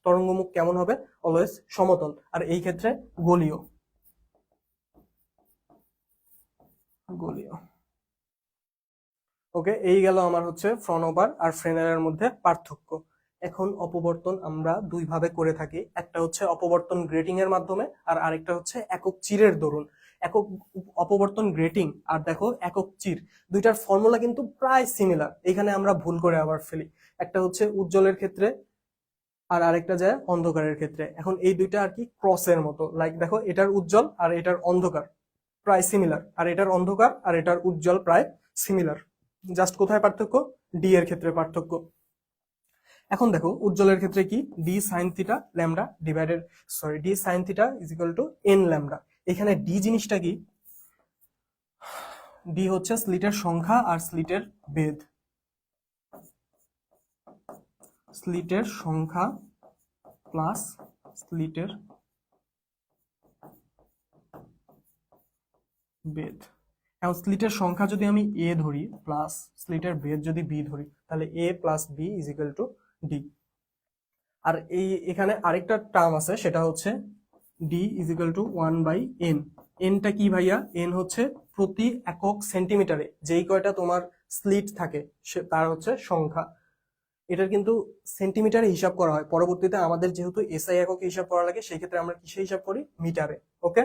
তরঙ্গমুখ কেমন হবে, অলওয়েজ সমতল, আর এই ক্ষেত্রে গোলীয়, গোলীয়। ওকে, এই গেল আমার হচ্ছে ফ্রনহোপার আর ফ্রেনেলের মধ্যে পার্থক্য। এখন অপবর্তন আমরা দুই ভাবে করে থাকি, একটা হচ্ছে অপবর্তন গ্রেটিং এর মাধ্যমে, আর আরেকটা হচ্ছে একক চিরের দরুন। একক অপবর্তন গ্রেটিং আর দেখো একক চির, দুইটার ফর্মুলা কিন্তু প্রায় সিমিলার। এখানে আমরা ভুল করে আবার ফেলি, একটা হচ্ছে উজ্জ্বলের ক্ষেত্রে আর আরেকটা যায় অন্ধকারের ক্ষেত্রে। এখন এই দুইটা আর কি ক্রসের মতো, লাইক দেখো এটার উজ্জ্বল আর এটার অন্ধকার প্রায় সিমিলার, আর এটার অন্ধকার আর এটার উজ্জ্বল প্রায় সিমিলার। জাস্ট কোথায় পার্থক্য, ডি এর ক্ষেত্রে পার্থক্য। এখন দেখো উজ্জ্বলের ক্ষেত্রে কি, d sine theta lambda divided, sorry, D sine theta is equal two N lambda. এখানে ডি জিনিসটা কি, ডি হচ্ছে স্লিটের সংখ্যা আর স্লিটের বেধ, স্লিটের সংখ্যা প্লাস স্লিটের বেধ। এখন স্লিটের সংখ্যা যদি আমি এ ধরি প্লাস স্লিটের বেধ যদি বি ধরি, তাহলে a plus b is equal to d. আর এই এখানে আরেকটা টার্ম আছে, সেটা হচ্ছে d is equal to 1/n। এনটা কি ভাইয়া? এন হচ্ছে প্রতি একক সেন্টিমিটারে যেই কয়টা তোমার স্লিট থাকে তার হচ্ছে সংখ্যা। এটার কিন্তু সেন্টিমিটারে হিসাব করা হয়, পরবর্তীতে আমাদের যেহেতু এসআই এককে হিসাব করা লাগে সেই ক্ষেত্রে আমরা কিসে হিসাব করি? মিটারে। ওকে,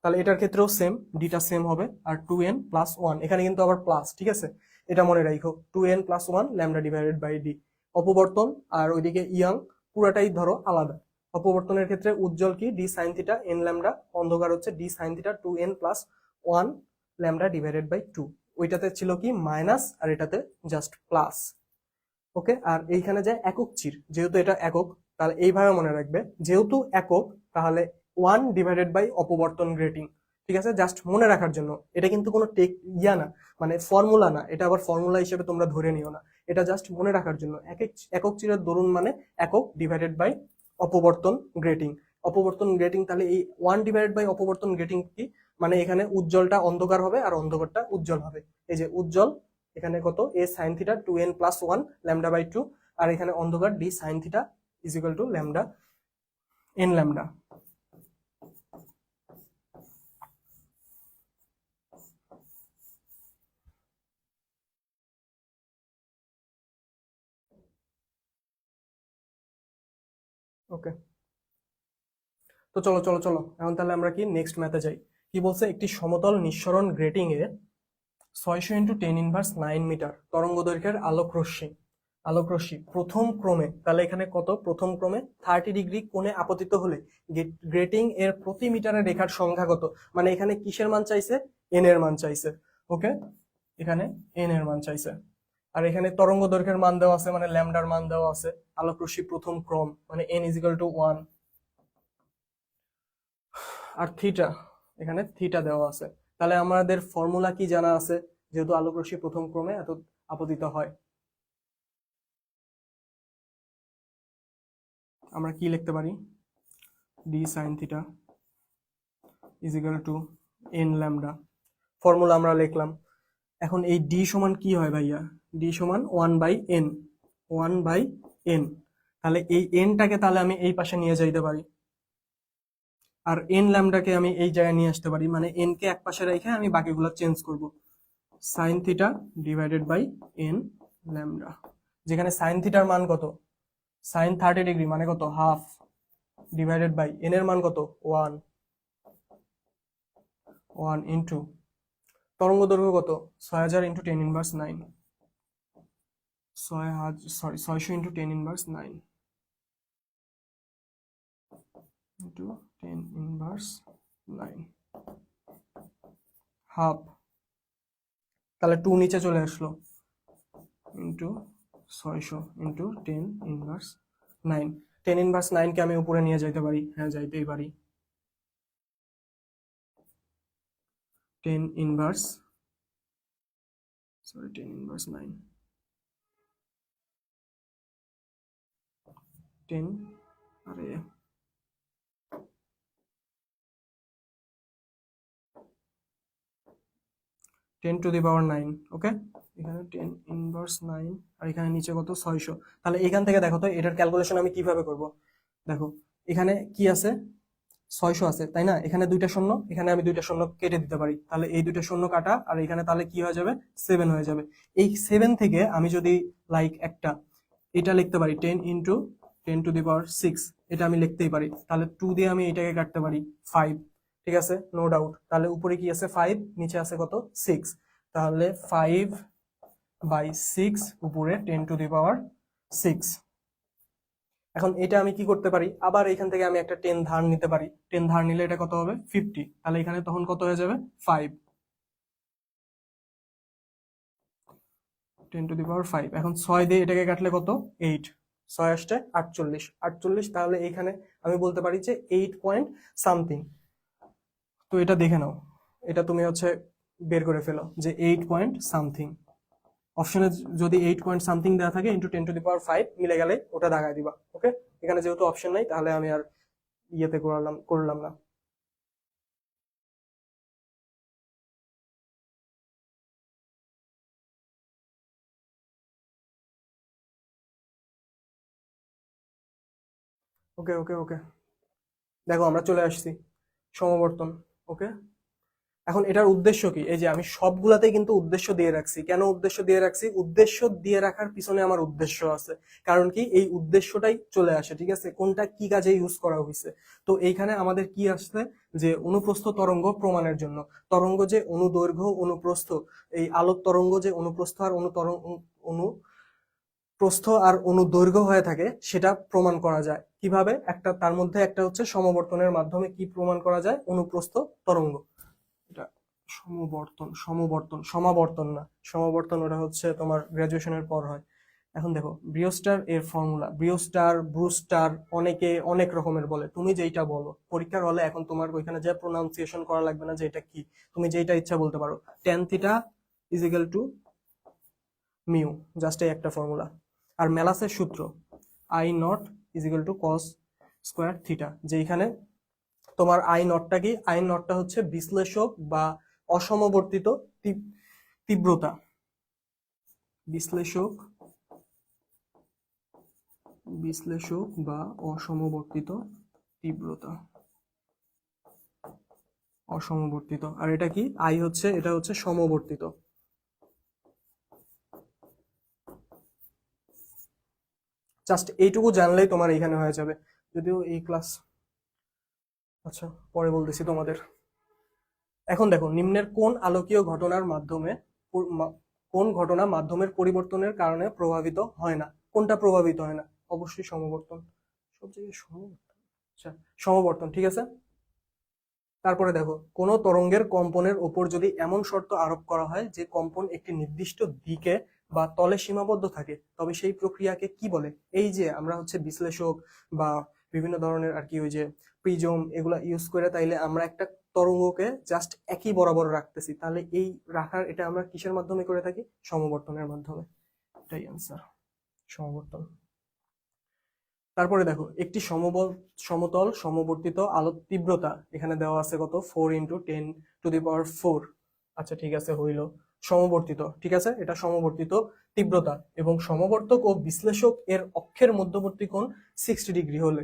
তাহলে এটার ক্ষেত্রেও সেম, ডিটা সেম হবে। আর 2n+1, এখানে কিন্তু আবার প্লাস, ঠিক আছে, এটা মনে রাখো, 2n+1 lambda divided by d. অপবর্তন আর ওইদিকে ইয়াং পুরাটাই ধরো আলাদা। অপবর্তনের ক্ষেত্রে উজ্জ্বল কি? D sine theta n lambda, অন্ধকার হচ্ছে d sine theta 2n+1 lambda divided by 2। ওইটাতে ছিল কি মাইনাস, আর এটাতে জাস্ট প্লাস। ওকে, আর এইখানে যে একক চির, যেহেতু এটা একক, তাহলে এইভাবে মনে রাখবে, যেহেতু একক তাহলে 1 ডিভাইডেড বাই অপবর্তন গ্রেটিং। ঠিক আছে, জাস্ট মনে রাখার জন্য, এটা কিন্তু কোনো না, মানে ফর্মুলা না, এটা আবার ফর্মুলা হিসেবে তোমরা ধরে নিও না, এটা জাস্ট মনে রাখার জন্য। একক চিরের দরুন মানে একক ডিভাইডেড বাই অপবর্তন গ্রেটিং। অপবর্তন গ্রেটিং, তাহলে এই 1 ডিভাইডেড বাই অপবর্তন গ্রেটিং কি? মানে এখানে উজ্জ্বলটা অন্ধকার হবে আর অন্ধকারটা উজ্জ্বল হবে। এই যে উজ্জ্বল এখানে কত? এ sine theta 2n+1 lambda by 2, আর এখানে অন্ধকার D sine theta is equal to lambda N lambda. Okay, তো চলো চলো চলো, এখন তাহলে আমরা কি নেক্সট ম্যাথে যাই। কি বলছে? একটি সমতল নিঃসরণ গ্রেটিং এ 600 × 10⁹ মিটার তরঙ্গ দৈর্ঘ্যের আলোকরশ্মি প্রথম ক্রমে, তাহলে এখানে কত? প্রথম ক্রমে 30 ডিগ্রি কোণে আপতিত হলে গ্রেটিং এর প্রতি মিটারের রেখার সংখ্যা কত? মানে এখানে কিসের মান চাইছে? এন এর মান চাইছে। ওকে, এখানে এন এর মান চাইছে, আর এখানে তরঙ্গ দৈর্ঘ্যের মান দেওয়া আছে, মানে ল্যামডার মান দেওয়া আছে। আলোকরশ্মি প্রথম ক্রম মানে n ইজ ইকুয়াল টু 1, আর থিটা, এখানে থিটা দেওয়া আছে। তাহলে আমাদের ফর্মুলা কি জানা আছে? যেহেতু আলোকরশ্মি প্রথম ক্রমে এত আপতিত হয়, আমরা কি লিখতে পারি? D sine theta is equal two N lambda. Formula আমরা লিখলাম। এখন এই ডি সমান কি হয় ভাইয়া? ডি সমান 1/n, 1/n। তাহলে এই এনটাকে তাহলে আমি এই পাশে নিয়ে যাইতে পারি, আর এন ল্যামডাকে আমি এই জায়গায় নিয়ে আসতে পারি, মানে এন কে এক পাশে রেখে আমি বাকিগুলো চেঞ্জ করব। Sine theta divided by n lambda, যেখানে সাইন থিটার মান কত? সাইন 30 ডিগ্রি মানে কত? হাফ, ডিভাইডেড বাই এন এর মান কত? 1, 1 ইন্টু তরঙ্গ দৈর্ঘ্য কত? 6000 × 10⁹, 600 × 10⁹ ইন্টু 10⁹, হাফ, তাহলে 2 নিচে চলে আসলো, ইন্টু 600 × 10⁹। 10⁹ কে আমি উপরে নিয়ে যাইতে পারি? হ্যাঁ, যাইতেই পারি। 10⁹, সরি 10⁹, 10, আরে 10⁹, ওকে, এখানে 10⁹, আর এখানে নিচে কত? 600। তাহলে এখান থেকে দেখো তো এটার ক্যালকুলেশন আমি কিভাবে করব। দেখো এখানে কি আছে? 600 আছে, তাই না? এখানে দুইটা শূন্য, এখানে আমি দুইটা শূন্য কেটে দিতে পারি, তাহলে এই দুইটা শূন্য কাটা, আর এখানে তাহলে কি হয়ে যাবে? 7 হয়ে যাবে। এই 7 থেকে আমি যদি লাইক একটা এটা লিখতে পারি 10 × 10⁶, এটা আমি লিখতেই পারি। তাহলে 2 দিয়ে আমি এটাকে কাটতে পারি 5, ঠিক আছে, নো ডাউট। তাহলে উপরে কি আছে? 5, নিচে আছে কত? 6। তাহলে 5/6 উপরে 10⁶। এখন এটা আমি কি করতে পারি? আবার এখান থেকে আমি একটা 10 ধার নিতে পারি। 10 ধার নিলে এটা কত হবে? 50। তাহলে এখানে তখন কত হয়ে যাবে? 5, 10⁵। এখন 6 দিয়ে এটাকে কাটলে কত? 8, 6 আসছে 48, 48। তাহলে এখানে আমি বলতে পারি যে 8 পয়েন্ট সামথিং। তো এটা দেখে নাও, এটা তুমি হচ্ছে বের করে ফেলো যে 8 পয়েন্ট সামথিং। অপশনে যদি 8 পয়েন্ট সামথিং দেওয়া থাকে ইন্টু 10⁵ মিলে গেলে ওটা দাগায় দিবা। ওকে, এখানে যেহেতু অপশন নাই তাহলে আমি আর ইয়েতে করলাম না। ওকে ওকে ওকে, দেখো আমরা চলে আসছি সমবর্তন। ওকে, এখন এটার উদ্দেশ্য কি? এই যে আমি সবগুলাতেই কিন্তু উদ্দেশ্য দিয়ে রাখছি। কেন উদ্দেশ্য দিয়ে রাখছি? উদ্দেশ্য দিয়ে রাখার পিছনে আমার উদ্দেশ্য আছে। কারণ কি, এই উদ্দেশ্যটাই চলে আসে, ঠিক আছে, কোনটা কি কাজে ইউজ করা হয়েছে। তো এইখানে আমাদের কি আসছে, যে অনুপ্রস্থ তরঙ্গ প্রমাণের জন্য, তরঙ্গ যে অনুদৈর্ঘ্য অনুপ্রস্থ, এই আলোক তরঙ্গ যে অনুপ্রস্থ আর অনুপ্রস্থ আর অনুদৈর্ঘ্য হয়ে থাকে, সেটা প্রমাণ করা যায় কিভাবে? একটা তার মধ্যে একটা হচ্ছে সমবর্তনের মাধ্যমে কি প্রমাণ করা যায়? অনুপ্রস্থ তরঙ্গ। এটা সমাবর্তন না, সমাবর্তন ওটা হচ্ছে তোমার গ্রাজুয়েশনের পর হয়। এখন দেখো ব্রিওস্টার এর ফর্মুলা, ব্রিওস্টার, ব্রুস্টার, অনেকে অনেক রকমের বলে, তুমি যেইটা বলো পরীক্ষার হলে, এখন তোমার ওইখানে যে প্রোনাউন্সিয়েশন করা লাগবে না যে এটা কি, তুমি যেইটা ইচ্ছা বলতে পারো। Tan theta is equal to mu, just এই একটা ফর্মুলা। আর মেলাসের সূত্র I naught is equal to cos square theta, যেখানে তোমার আই নটটা কি? আই নটটা হচ্ছে বিশ্লেষক বা অসমবর্তিত তীব্রতা, বিশ্লেষক বিশ্লেষক বা অসমবর্তিত তীব্রতা, অসমবর্তিত। আর এটা কি? আই হচ্ছে, এটা হচ্ছে সমবর্তিত। জাস্ট এইটুকু জানলেই তোমার এইখানে হয়ে যাবে, যদিও এই ক্লাস, আচ্ছা পরে বলতেছি তোমাদের। এখন দেখো, নিম্নের কোন আলোকীয় ঘটনার মাধ্যমে কোন ঘটনা মাধ্যমের পরিবর্তনের কারণে প্রভাবিত হয় না? কোনটা প্রভাবিত হয় না? অবশ্যই সমবর্তন, সব জায়গায় সমবর্তন। আচ্ছা, সমবর্তন, ঠিক আছে। তারপরে দেখো, কোন তরঙ্গের কম্পনের ওপর যদি এমন শর্ত আরোপ করা হয় যে কম্পন একটি নির্দিষ্ট দিকে বা তলে সীমাবদ্ধ থাকে, তবে সেই প্রক্রিয়াকে কি বলে? এই যে আমরা হচ্ছে বিশ্লেষক বা বিভিন্ন ধরনের আর কি, ওই যে প্রিজম এগুলা ইউজ করে, তাইলে আমরা একটা তরঙ্গকে জাস্ট একই বরাবর রাখতেছি, তাহলে এই রাখার এটা আমরা কিসের মাধ্যমে করে থাকি? সমবর্তনের মাধ্যমে। এটাই আনসার, সমবর্তন। তারপরে দেখো, একটি সমতল সমবর্তিত আলোক তীব্রতা এখানে দেওয়া আছে কত? 4 × 10⁴। আচ্ছা ঠিক আছে, হইল সমবর্তিত, ঠিক আছে, এটা সমবর্তিত তীব্রতা, এবং সমবর্তক ও বিশ্লেষক এর অক্ষের মধ্যবর্তী কোণ 60 ডিগ্রি হলে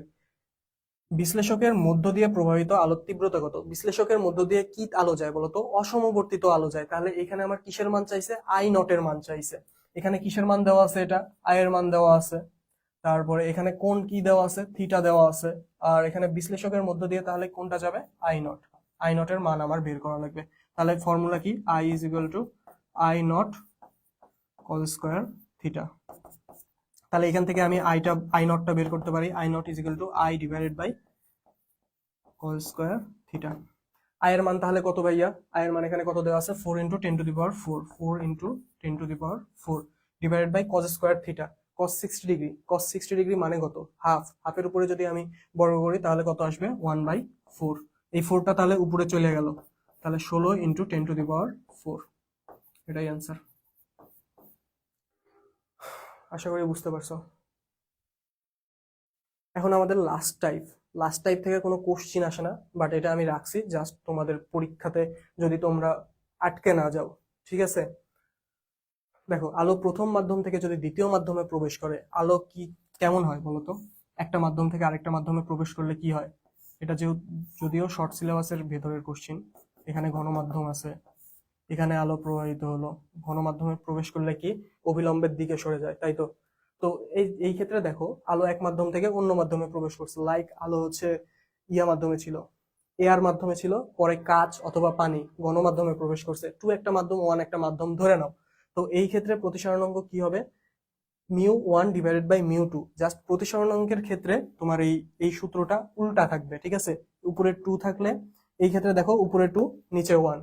বিশ্লেষকের মধ্য দিয়ে প্রবাহিত আলোক তীব্রতা কত? বিশ্লেষকের মধ্য দিয়ে কি আলো যায় বলতো? অসমবর্তিত আলো যায়। তাহলে এখানে আমার কিসের মান চাইছে? আই নটের মান চাইছে। এখানে কিসের মান দেওয়া আছে? এটা আই এর মান দেওয়া আছে। তারপরে এখানে কোন কি দেওয়া আছে? থিটা দেওয়া আছে। আর এখানে বিশ্লেষকের মধ্য দিয়ে তাহলে কোনটা যাবে? I not. আই নটের মান আমার বের করা লাগবে। তাহলে ফর্মুলা কি? I is equal to I naught cos square theta. তাহলে এখান থেকে আমি আই নটটা বের করতে পারি। I naught is equal to I divided by cos square theta. I এর মান তাহলে কত ভাইয়া? আই এর মান এখানে কত দেওয়া আছে? 4 × 10⁴, 4 × 10⁴ divided by cos square theta. Cos 60 degree, cos 60 degree মানে কত? হাফ। হাফের উপরে যদি আমি বর্গ করি তাহলে কত আসবে? 1/4। এই 4টা তাহলে উপরে চলে গেল, তাহলে 16 × 10⁴। এটাই অ্যান্সার। আশা করি বুঝতে পারছো। এখন আমাদের লাস্ট টাইপ থেকে কোনো কোশ্চিন আসে না, বাট এটা আমি রাখছি জাস্ট তোমাদের পরীক্ষাতে যদি তোমরা আটকে না যাও, ঠিক আছে। দেখো, আলো প্রথম মাধ্যম থেকে যদি দ্বিতীয় মাধ্যমে প্রবেশ করে, আলো কি কেমন হয় বলতো? একটা মাধ্যম থেকে আরেকটা মাধ্যমে প্রবেশ করলে কি হয়? এটা যদিও শর্ট সিলেবাসের ভেতরের কোশ্চিন। এখানে ঘন মাধ্যম আছে, এখানে আলো প্রবাহিত হলো, ঘন মাধ্যমে প্রবেশ করলে কি অবিলম্বের দিকে সরে যায়, তাই তো? তো এই ক্ষেত্রে দেখো, আলো এক মাধ্যম থেকে অন্য মাধ্যমে প্রবেশ করছে, লাইক আলো হচ্ছে মাধ্যমে ছিল, এয়ার মাধ্যমে ছিল, পরে কাঁচ অথবা পানি গণমাধ্যমে প্রবেশ করছে। টু একটা মাধ্যম, ওয়ান একটা মাধ্যম ধরে নাও। তো এই ক্ষেত্রে প্রতিসরণাঙ্ক কি হবে? μ1 ডিভাইডেড বাই μ2। জাস্ট প্রতিসরণাঙ্কের ক্ষেত্রে তোমার এই সূত্রটা উল্টা থাকবে, ঠিক আছে। উপরে 2 থাকলে, এই ক্ষেত্রে দেখো উপরে 2 নিচে 1,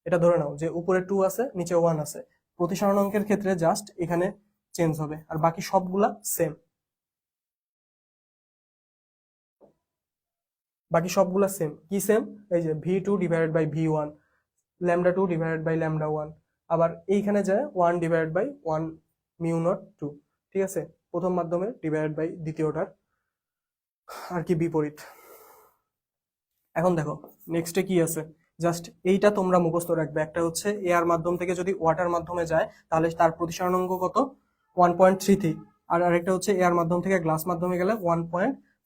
এটা ধরে নাও যে উপরে 2 আছে নিচে 1 আছে। প্রতিসরণাঙ্কের ক্ষেত্রে জাস্ট এখানে চেঞ্জ হবে, আর বাকি সবগুলা সেম। কি সেম? এই যে v2 divided by v1, λ2 divided by λ1, আবার এইখানে যায় 1 ডিভাইডেড বাই 1 μ02, ঠিক আছে। প্রথম মাধ্যমে ডিভাইডেড বাই দ্বিতীয়টার আর কি বিপরীত। এখন দেখো নেক্সটে কি আছে, জাস্ট এইটা তোমরা মুখস্থ রাখবে। একটা হচ্ছে এয়ার মাধ্যম থেকে যদি ওয়াটার মাধ্যমে যায় তাহলে তার প্রতিসরণাঙ্ক কত? 1.33। আর আরেকটা হচ্ছে এয়ার মাধ্যম থেকে গ্লাস মাধ্যমে গেলে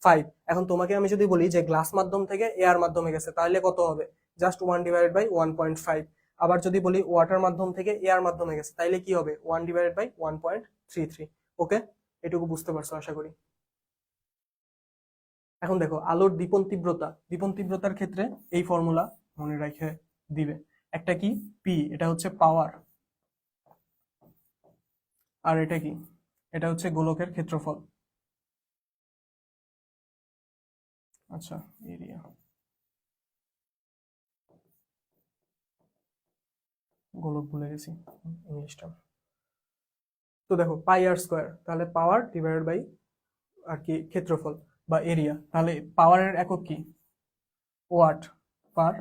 5। এখন তোমাকে আমি যদি বলি যে গ্লাস মাধ্যম থেকে এয়ার মাধ্যমে গেছে, তাহলে কত হবে? জাস্ট 1/1.5। আবার যদি বলি ওয়াটার মাধ্যম থেকে এয়ার মাধ্যমে গেছে, তাইলে কি হবে? 1/1.33। ওকে, এটুকু বুঝতে পারছো আশা করি। এখন দেখো আলোর দীপন তীব্রতার ক্ষেত্রে এই ফর্মুলা মনে রেখে দিবে। একটা কি পি, এটা হচ্ছে পাওয়ার, আর এটা কি? এটা হচ্ছে গোলকের ক্ষেত্রফল। আচ্ছা, এরিয়া, গোলক ভুলে গেছি ইংলিশটা। তো দেখো পাই আর স্কোয়ার, তাহলে পাওয়ার ডিভাইডেড বাই আর কি ক্ষেত্রফল বা এরিয়া। তাহলে পাওয়ারের একক কি? Watt per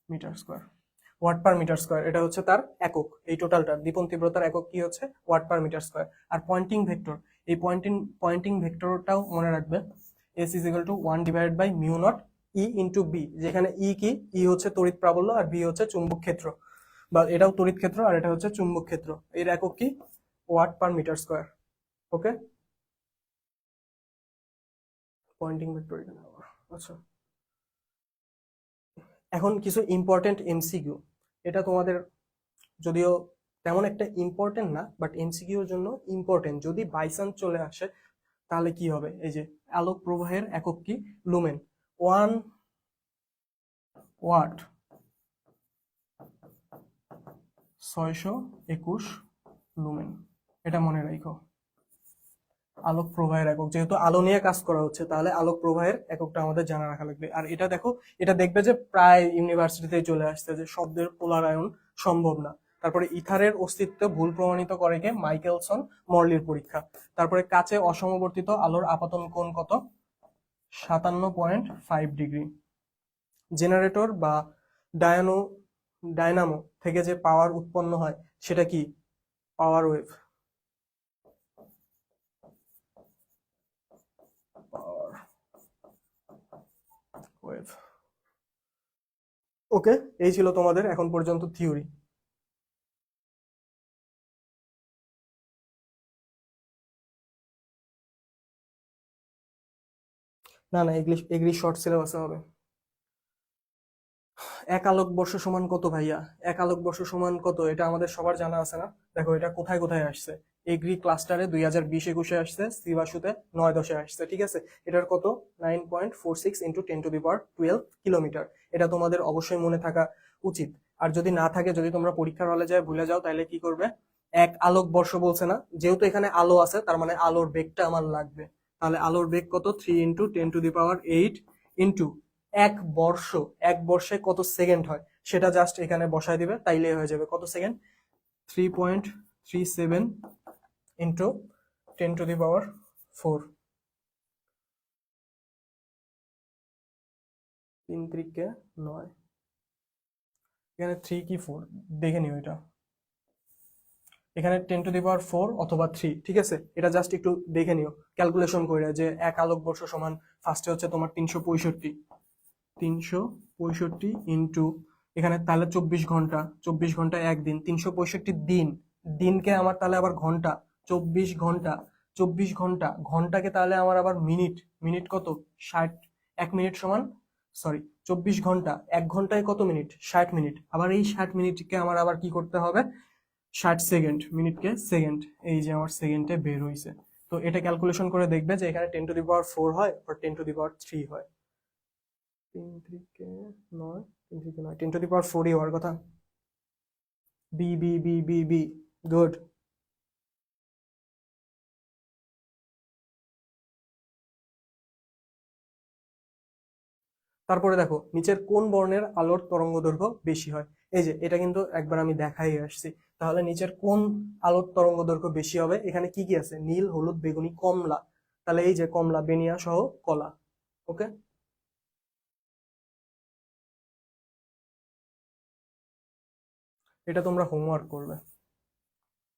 metre square. Watt per metre square, এটা হচ্ছে তার একক। এই টোটালটার দীপন তীব্রতার একক কি হচ্ছে? Watt per metre square. আর পয়েন্টিং ভেক্টর, এই পয়েন্টিং ভেক্টরটাও মনে রাখবে, S is equal to 1/μ0 E into B, যেখানে ই কি? ই হচ্ছে তড়িৎ প্রাবল্য আর বি হচ্ছে চুম্বক ক্ষেত্র, বা এটাও তড়িৎ ক্ষেত্র আর এটা হচ্ছে চুম্বক ক্ষেত্র। এর একক কি? Watt per metre square. Okay, Poynting vector এখানে। আচ্ছা, এখন কিছু ইম্পর্টেন্ট এমসিকিউ। এটা তোমাদের যদিও তেমন একটা ইম্পর্টেন্ট না, বাট এমসিকিউর জন্য ইম্পর্টেন্ট। যদি বাইচান্স চলে আসে তাহলে কি হবে? এই যে আলোক প্রবাহের একক কি? লুমেন। 1 ওয়াট 621 লুমেন, এটা মনে রাখো। আলোক প্রবাহের একক, যেহেতু আলো নিয়ে কাজ করা হচ্ছে, তাহলে আলোক প্রবাহের এককটা আমাদের জানা রাখা লাগবে। আর এটা দেখো, এটা দেখবে যে প্রায় ইউনিভার্সিটিতে চলে আসছে যে শব্দের পোলারায়ন সম্ভব না। তারপরে ইথারের অস্তিত্ব ভুল প্রমাণিত করে কে? মাইকেলসন মর্লির পরীক্ষা। তারপরে কাচে অসমবর্তিত আলোর আপতন কোণ কত? 57.5 ডিগ্রি। জেনারেটর বা ডায়নামো থেকে যে পাওয়ার উৎপন্ন হয় সেটা কি? পাওয়ার ওয়েভ। ওয়েভ। ওকে, এই ছিল তোমাদের এখন পর্যন্ত থিওরি। না না, এগুলি শর্ট সিলেবাসে হবে। এক আলোকবর্ষ সমান কত ভাইয়া? এক আলোকবর্ষ সমান কত? এটা আমাদের সবার জানা আছে না? দেখো এটা কোথায় কোথায় আসছে। এগ্রি ক্লাস্টারে 2020-21 আসছে, সিবাসুতে 9-10 আসছে, ঠিক আছে। এটার কত? 9.46 ইন্টু 10⁻12 কিলোমিটার। এটা তোমাদের অবশ্যই মনে থাকা উচিত। আর যদি না থাকে, যদি তোমরা পরীক্ষার হলে যায় ভুলে যাও, তাহলে কি করবে? এক আলোকবর্ষ বলছে না, যেহেতু এখানে আলো আছে, তার মানে আলোর বেগটা আমার লাগবে। তাহলে আলোর বেগ কত? 3 ইন্টু 10⁸8 ইন্টু এক বর্ষে কত সেকেন্ড হয় সেটা জাস্ট এখানে বসায় দিবে, তাইলেই হয়ে যাবে। কত সেকেন্ড? 3.37 ইন্টু 10⁻4। 3×9। এখানে 3 কি 4 দেখে নিও। এটা এখানে 10⁻4 অথবা 3, ঠিক আছে। এটা জাস্ট একটু দেখে নিও ক্যালকুলেশন করে, যে এক আলোকবর্ষ সমান ফার্স্টে হচ্ছে তোমার 365 ইন্টু এখানে তাহলে 24 ঘন্টা, 24 ঘন্টা একদিন, 365 দিন, দিনকে আমার তাহলে আবার ঘন্টা, 24 ঘন্টা, 24 ঘন্টা, ঘন্টাকে তাহলে আমার আবার মিনিট, মিনিট কত? 60। 1 মিনিট সমান, সরি 24 ঘন্টা, 1 ঘন্টায় কত মিনিট? 60 মিনিট। আবার এই 60 মিনিটকে আমার আবার কি করতে হবে? 60 সেকেন্ড, মিনিটকে সেকেন্ড, এই যে আমার সেকেন্ডে বের হয়েছে। তো এটা ক্যালকুলেশন করে দেখবে যে এখানে 10⁻4 হয় আর 10⁻3 হয়। 3×9, 3×9, 10⁻4 হওয়ার কথা। B b b b b, good. তারপরে দেখো নিচের কোন বর্ণের আলোর তরঙ্গ দৈর্ঘ্য বেশি হয়? এই যে এটা কিন্তু একবার আমি দেখাই আসছি। তাহলে নিচের কোন আলোর তরঙ্গ দৈর্ঘ্য বেশি হবে? এখানে কি কি আছে? নীল, হলুদ, বেগুনি, কমলা। তাহলে এই যে কমলা, বেনিয়া সহ কলা। ওকে, এটা তোমরা হোমওয়ার্ক করবে।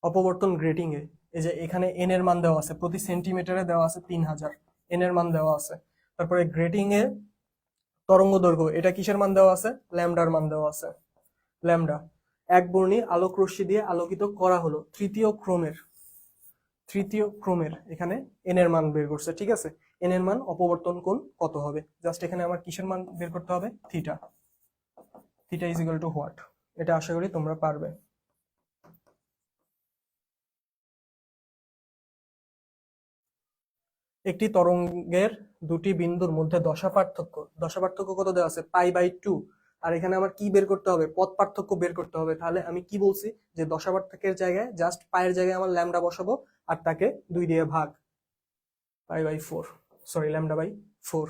অপবর্তন গ্রেটিং এ এই যে এখানে এন এর মান দেওয়া আছে, প্রতি সেন্টিমিটারে দেওয়া আছে 3000, এন এর মান দেওয়া আছে। তারপরে গ্রেটিং এ তরঙ্গ দৈর্ঘ্য, এটা কিসের মান দেওয়া আছে? ল্যামডার মান দেওয়া আছে, ল্যামডা। এক বর্ণী আলোক রশ্মি দিয়ে আলোকিত করা হলো তৃতীয় ক্রমের এখানে এন এর মান বের করছে, ঠিক আছে। এন এর মান অপবর্তন কোণ কত হবে। জাস্ট এখানে আমার কিসের মান বের করতে হবে, theta. Theta is equal two what, এটা আশা করি তোমরা পারবে। একটি তরঙ্গের দুটি বিন্দুর মধ্যে দশা পার্থক্য কত দেওয়া আছে, π/2। আর এখানে আমার কি বের করতে হবে, পথ পার্থক্য বের করতে হবে। তাহলে আমি কি বলছি যে দশা পার্থক্যের জায়গায় জাস্ট পায়ের জায়গায় আমার ল্যামডা বসাবো আর তাকে 2 দিয়ে ভাগ, π/4, সরি λ/4।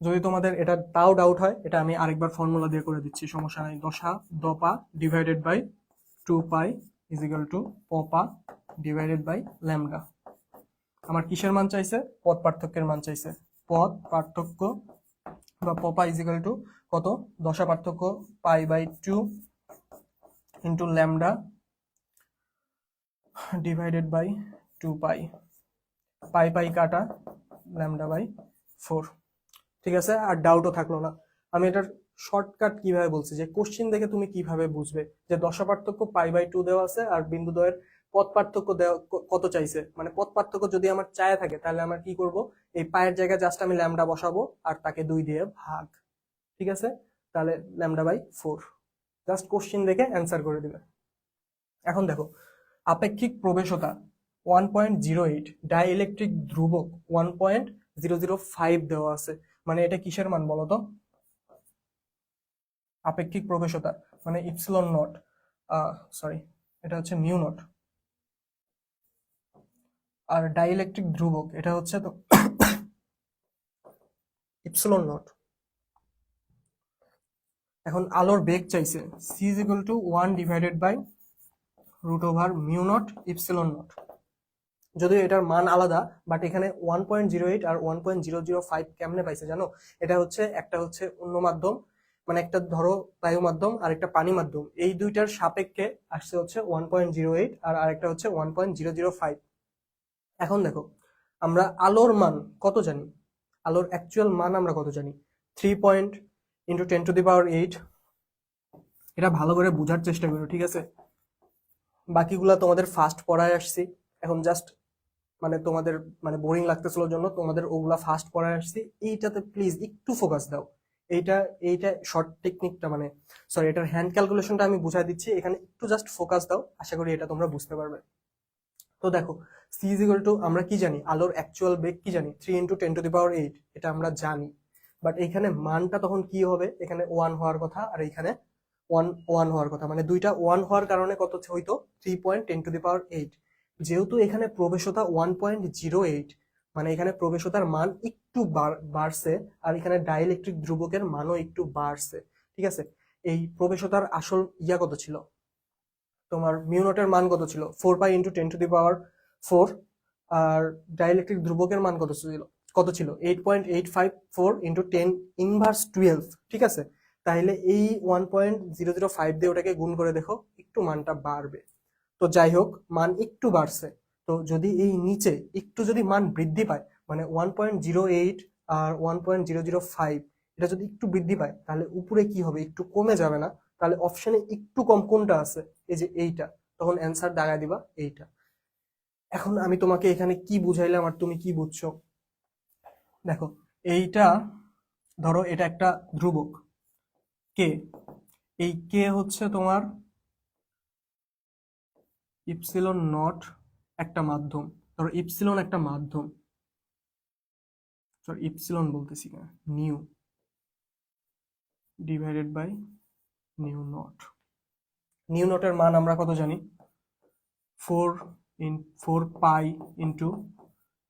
যদি তোমাদের এটা তাও ডাউট হয়, এটা আমি আরেকবার ফর্মুলা দিয়ে করে দিচ্ছি, সমস্যা নাই। দশা দপা divided by 2π is equal to পপা ডিভাইডেড বাই ল্যামডা। আমার কিসের মান চাইছে, পথ পার্থক্যের মান চাইছে। পথ পার্থক্য বা পপা ইজ ইকুয়াল টু কত, দশা পার্থক্য π/2 ইন্টু ল্যামডা ডিভাইডেড বাই 2π, পাই কাটা λ/4। ঠিক আছে, আর ডাউটও থাকলো না। আমি এটার শর্টকাট কিভাবে বলছি, যে কোশ্চিন দেখে তুমি কিভাবে বুঝবে যে দশা পার্থক্য π/2 দেওয়া আছে আর বিন্দুদ্বয়ের পথ পার্থক্য দেওয়া কত চাইছে। মানে পথ পার্থক্য যদি আমার চায় থাকে তাহলে আমার কি করব, এই পায়ের জায়গায় জাস্ট আমি ল্যামডা বসাবো আর তাকে 2 দিয়ে ভাগ। ঠিক আছে, তাহলে λ/4। জাস্ট কোশ্চিন দেখে অ্যান্সার করে দিবে। এখন দেখো, আপেক্ষিক প্রবেশতা 1.08, ডাইইলেকট্রিক ধ্রুবক 1.005 দেওয়া আছে। মানে এটা কিসের মান বলতো, আপেক্ষিক প্রবেশতা মানে ইপসিলন নট, সরি এটা হচ্ছে মিউ নট, আর ডাইইলেকট্রিক ধ্রুবক এটা হচ্ছে তো ইপসিলন নট। এখন আলোর বেগ চাইছে, c is equal to 1 divided by √μ naught epsilon naught. যদিও এটার মান আলাদা, বাট এখানে 1.08 আর 1.005 কেমনে পাইছে জানো, এটা হচ্ছে একটা হচ্ছে অন্য মাধ্যম, মানে একটা ধরো বায়ু মাধ্যম আর একটা পানি মাধ্যম, এই দুইটার সাপেক্ষে আসছে হচ্ছে 1.08 আর আরেকটা হচ্ছে 1.005। এখন দেখো, আমরা আলোর মান কত জানি, আলোর অ্যাকচুয়াল মান আমরা কত জানি, 3 পয়েন্ট ইন্টু 10⁸। এটা ভালো করে বোঝার চেষ্টা করো, ঠিক আছে। বাকিগুলা তোমাদের ফার্স্ট পড়ায় আসছি, এখন জাস্ট মানে তোমাদের মানে বোরিং লাগতেছিল জন্য তোমাদের ওগুলা ফার্স্ট পড়ায় আসছি। এইটাতে প্লিজ একটু ফোকাস দাও। এইটা শর্ট টেকনিকটা মানে সরি এটার হ্যান্ড ক্যালকুলেশনটা আমি বুঝাই দিচ্ছি, এখানে একটু জাস্ট ফোকাস দাও, আশা করি এটা তোমরা বুঝতে পারবে। তো দেখো, c ইজ ইকুয়াল টু আমরা কি জানি, আলোর অ্যাকচুয়াল বেগ কি জানি, 3 ইন্টু 10⁸, এটা আমরা জানি। বাট এখানে মানটা তখন কি হবে, এখানে 1 হওয়ার কথা আর এখানে 1 হওয়ার কথা, মানে দুইটা 1 হওয়ার কারণে কত হইতো, 3.10⁸। যেহেতু এখানে প্রবেশতা 1.08, মানে এখানে প্রবেশতার মান একটু বাড়ছে আর এখানে ডাইইলেকট্রিক ধ্রুবকের মানও একটু বাড়ছে। ঠিক আছে, এই প্রবেশতার আসল ইয়া কত ছিল, তোমার মিউ নটের মান কত ছিল, 4π ইন্টু 10⁴। আর ডাইইলেকট্রিক ধ্রুবকের মান কত ছিল 8.854 ইন্টু 10⁻12। ঠিক আছে, তাহলে এই 1.005 দিয়ে ওটাকে গুণ করে দেখো, একটু মানটা বাড়বে। তো যাই হোক, মান একটু বাড়ছে। তো যদি এই নিচে একটু যদি মান বৃদ্ধি পায়, মানে 1.08 আর 1.005 এটা যদি একটু বৃদ্ধি পায়, তাহলে উপরে কি হবে, একটু কমে যাবে না? তাহলে অপশনে একটু কম কোনটা আছে, এই যে এইটা, তখন অ্যান্সার দাগায় দিবা এইটা। এখন আমি তোমাকে এখানে কি বুঝাইলাম আর তুমি কি বুঝছো, দেখো এইটা ধরো এটা একটা ধ্রুবক কে, এই কে হচ্ছে তোমার ইপসিলন নট একটা মাধ্যম, ধরো ইপসিলন একটা মাধ্যম, সরি ইপসিলন বলতেছি না, mu divided by mu naught. Mu নটের মান আমরা কত জানি, 4π ইন্টু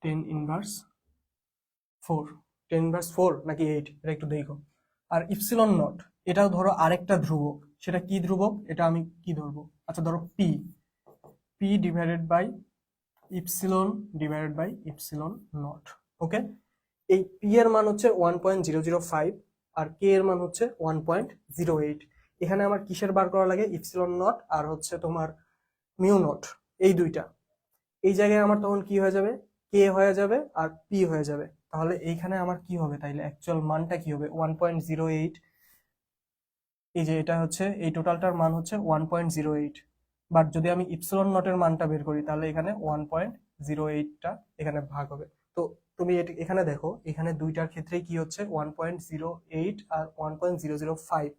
10⁻4, 10⁻4 নাকি 8, এটা একটু দেখো। আর ইপসিলন নট এটাও ধরো আরেকটা ধ্রুবক, সেটা কি ধ্রুবক, এটা আমি কি ধরবো, আচ্ছা ধরো P, P divided by epsilon divided by epsilon naught. Okay, এই পি এর মান হচ্ছে 1.005 আর কে এর মান হচ্ছে 1.08। এখানে আমার কিসের বার করা লাগে, ইপসিলন নট আর হচ্ছে তোমার মিউ নট, এই দুইটা। এই জায়গায় আমার তখন কি হয়ে যাবে, কে হয়ে যাবে আর পি হয়ে যাবে। তাহলে এইখানে আমার কি হবে, তাইলে অ্যাকচুয়াল মানটা কি হবে, 1.08। এই যে এটা হচ্ছে এই টোটালটার মান হচ্ছে 1.08, বাট যদি আমি ইপসিলন নটের মানটা বের করি তাহলে এখানে 1.08টা এখানে ভাগ হবে। তো তুমি এখানে দেখো, এখানে দুইটার ক্ষেত্রেই কি হচ্ছে 1.08 আর 1.005,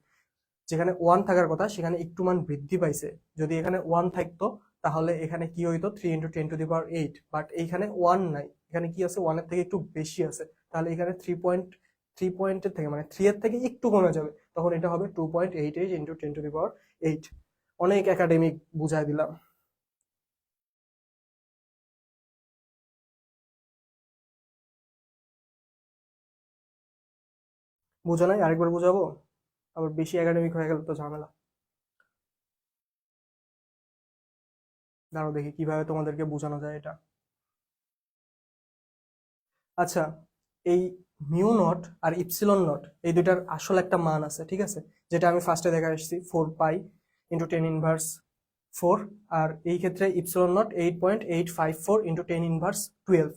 যেখানে 1 থাকার কথা সেখানে একটু মান বৃদ্ধি পাইছে। যদি এখানে 1 থাকতো তাহলে এখানে কি হইতো 3 × 10⁸, বাট এইখানে 1 নাই, এখানে কি আছে 1 এর থেকে একটু বেশি আছে, তাহলে এখানে 3 পয়েন্টের থেকে মানে 3 এর থেকে একটু কমে যাবে, তখন এটা হবে 2.88 × 10⁸। অনেক একাডেমিক বুঝাই দিলাম। বুঝো নাই? আরেকবার বুঝাবো? আবার বেশি একাডেমিক হয়ে গেলে তো ঝামেলা। দাঁড়াও দেখি কিভাবে তোমাদেরকে বোঝানো যায় এটা। আচ্ছা, এই মিউ নট আর ইপসিলন নট এই দুইটার আসল একটা মান আছে, ঠিক আছে, যেটা আমি ফার্স্টে দেখা এসেছি 4π × 10⁻⁴, আর এই ক্ষেত্রে ইপসিলন নট 8.854 × 10⁻12।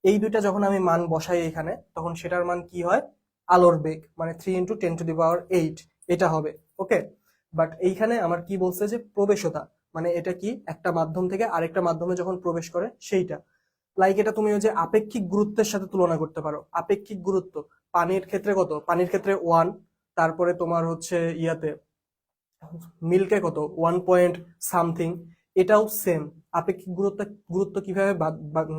এই দুইটা যখন আমি মান বসাই এখানে, তখন সেটার মান কি হয়, আলোর বেগ মানে 3 × 10⁸ এটা হবে। ওকে, বাট এইখানে আমার কি বলছে যে প্রবেশতা, মানে এটা কি একটা মাধ্যম থেকে আরেকটা মাধ্যমে যখন প্রবেশ করে সেইটা। লাইক এটা তুমি ওই যে আপেক্ষিক গুরুত্বের সাথে তুলনা করতে পারো। আপেক্ষিক গুরুত্ব পানির ক্ষেত্রে কত, পানির ক্ষেত্রে 1, তারপরে তোমার হচ্ছে ইয়াতে মিল্কে কত 1 পয়েন্ট সামথিং, এটাও সেম। আপেক্ষিক গুরুত্ব গুরুত্ব কিভাবে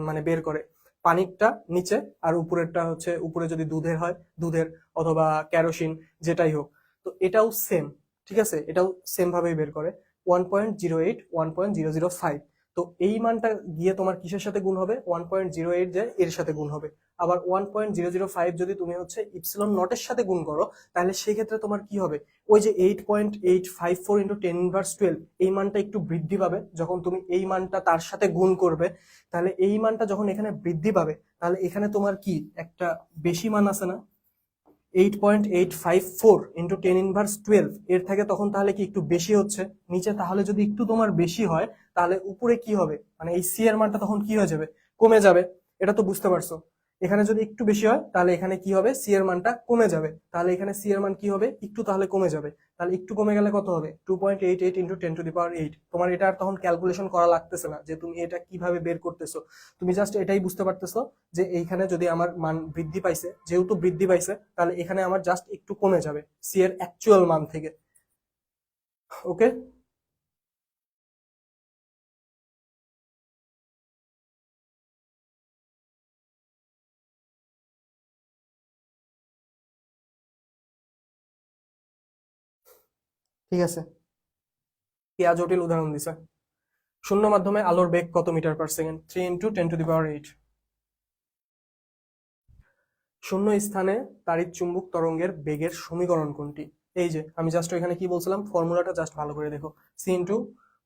মানে বের করে, পানিরটা নিচে আর উপরেরটা হচ্ছে, উপরে যদি দুধের হয় দুধের, অথবা কেরোসিন, যেটাই হোক, তো এটাও সেম, ঠিক আছে, এটাও সেম ভাবেই বের করে 1.08 1.005। তো এই মানটা গিয়ে তোমার কিসের সাথে গুণ হবে, 1.08 যে এর সাথে গুণ হবে। আবার 1.005 যদি তুমি হচ্ছে ইপসিলন নটের সাথে গুণ করো, তাহলে সেই ক্ষেত্রে তোমার কি হবে, ওই যে 8.854 × 10⁻12 এই মানটা একটু বৃদ্ধি পাবে যখন তুমি এই মানটা তার সাথে গুণ করবে। তাহলে এই মানটা যখন এখানে বৃদ্ধি পাবে, তাহলে এখানে তোমার কি একটা বেশি মান আছে না, 8.854 × 10⁻12 এর থেকে তখন তাহলে কি একটু বেশি হচ্ছে নিচে। তাহলে যদি একটু তোমার বেশি হয়, তাহলে উপরে কি হবে, মানে এই সি এর মানটা তখন কি হয়ে যাবে, কমে যাবে। এটা তো বুঝতে পারছো? এখানে যদি একটু বেশি হয় তাহলে এখানে কি হবে, সি এর মানটা কমে যাবে, তাহলে এখানে সি এর মান কি হবে, একটু তাহলে কমে যাবে। তাহলে একটু কমে গেলে কত হবে, 2.88 × 10⁸। তোমার এটা আর তখন ক্যালকুলেশন করা লাগতেছে না যে তুমি এটা কিভাবে বের করতেছো, তুমি জাস্ট এটাই বুঝতে পারতেছো যে এইখানে যদি আমার মান বৃদ্ধি পাইছে, যেহেতু বৃদ্ধি পাইছে, তাহলে এখানে আমার জাস্ট একটু কমে যাবে সি এর অ্যাকচুয়াল মান থেকে। ওকে, ঠিক আছে। কি জটিল উদাহরণ দিছে। শূন্য মাধ্যমে আলোর বেগ কত মিটার পার সেকেন্ড, 3 × 10⁸। শূন্য স্থানে তাড়িৎ চুম্বক তরঙ্গের বেগের সমীকরণ কোনটি? এই যে আমি জাস্ট এখানে কি বলছিলাম, ফর্মুলাটা জাস্ট ভালো করে দেখো, C ×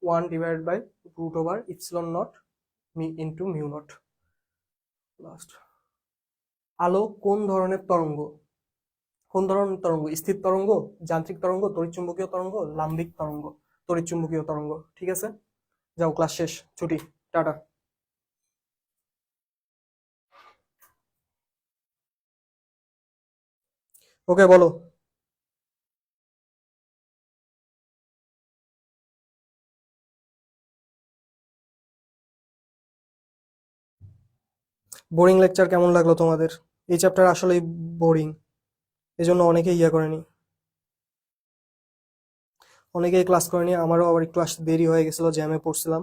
1/√/ইপসিলন naught into mu naught. Last, আলো কোন ধরনের তরঙ্গ, কোন ধরনের তরঙ্গ, স্থির তরঙ্গ, যান্ত্রিক তরঙ্গ, তড়িৎচুম্বকীয় তরঙ্গ, লাম্বিক তরঙ্গ, তড়িৎচুম্বকীয় তরঙ্গ। ঠিক আছে, যাও ক্লাস শেষ, ছুটি, টাটা। ওকে বলো। বোরিং লেকচার কেমন লাগলো তোমাদের? এই চ্যাপ্টার আসলেই বোরিং, এই জন্য অনেকেই ইয়ে করেনি, অনেকেই ক্লাস করেনি। আমারও আবার একটু আসতে দেরি হয়ে গেছিল, জ্যামে পড়ছিলাম।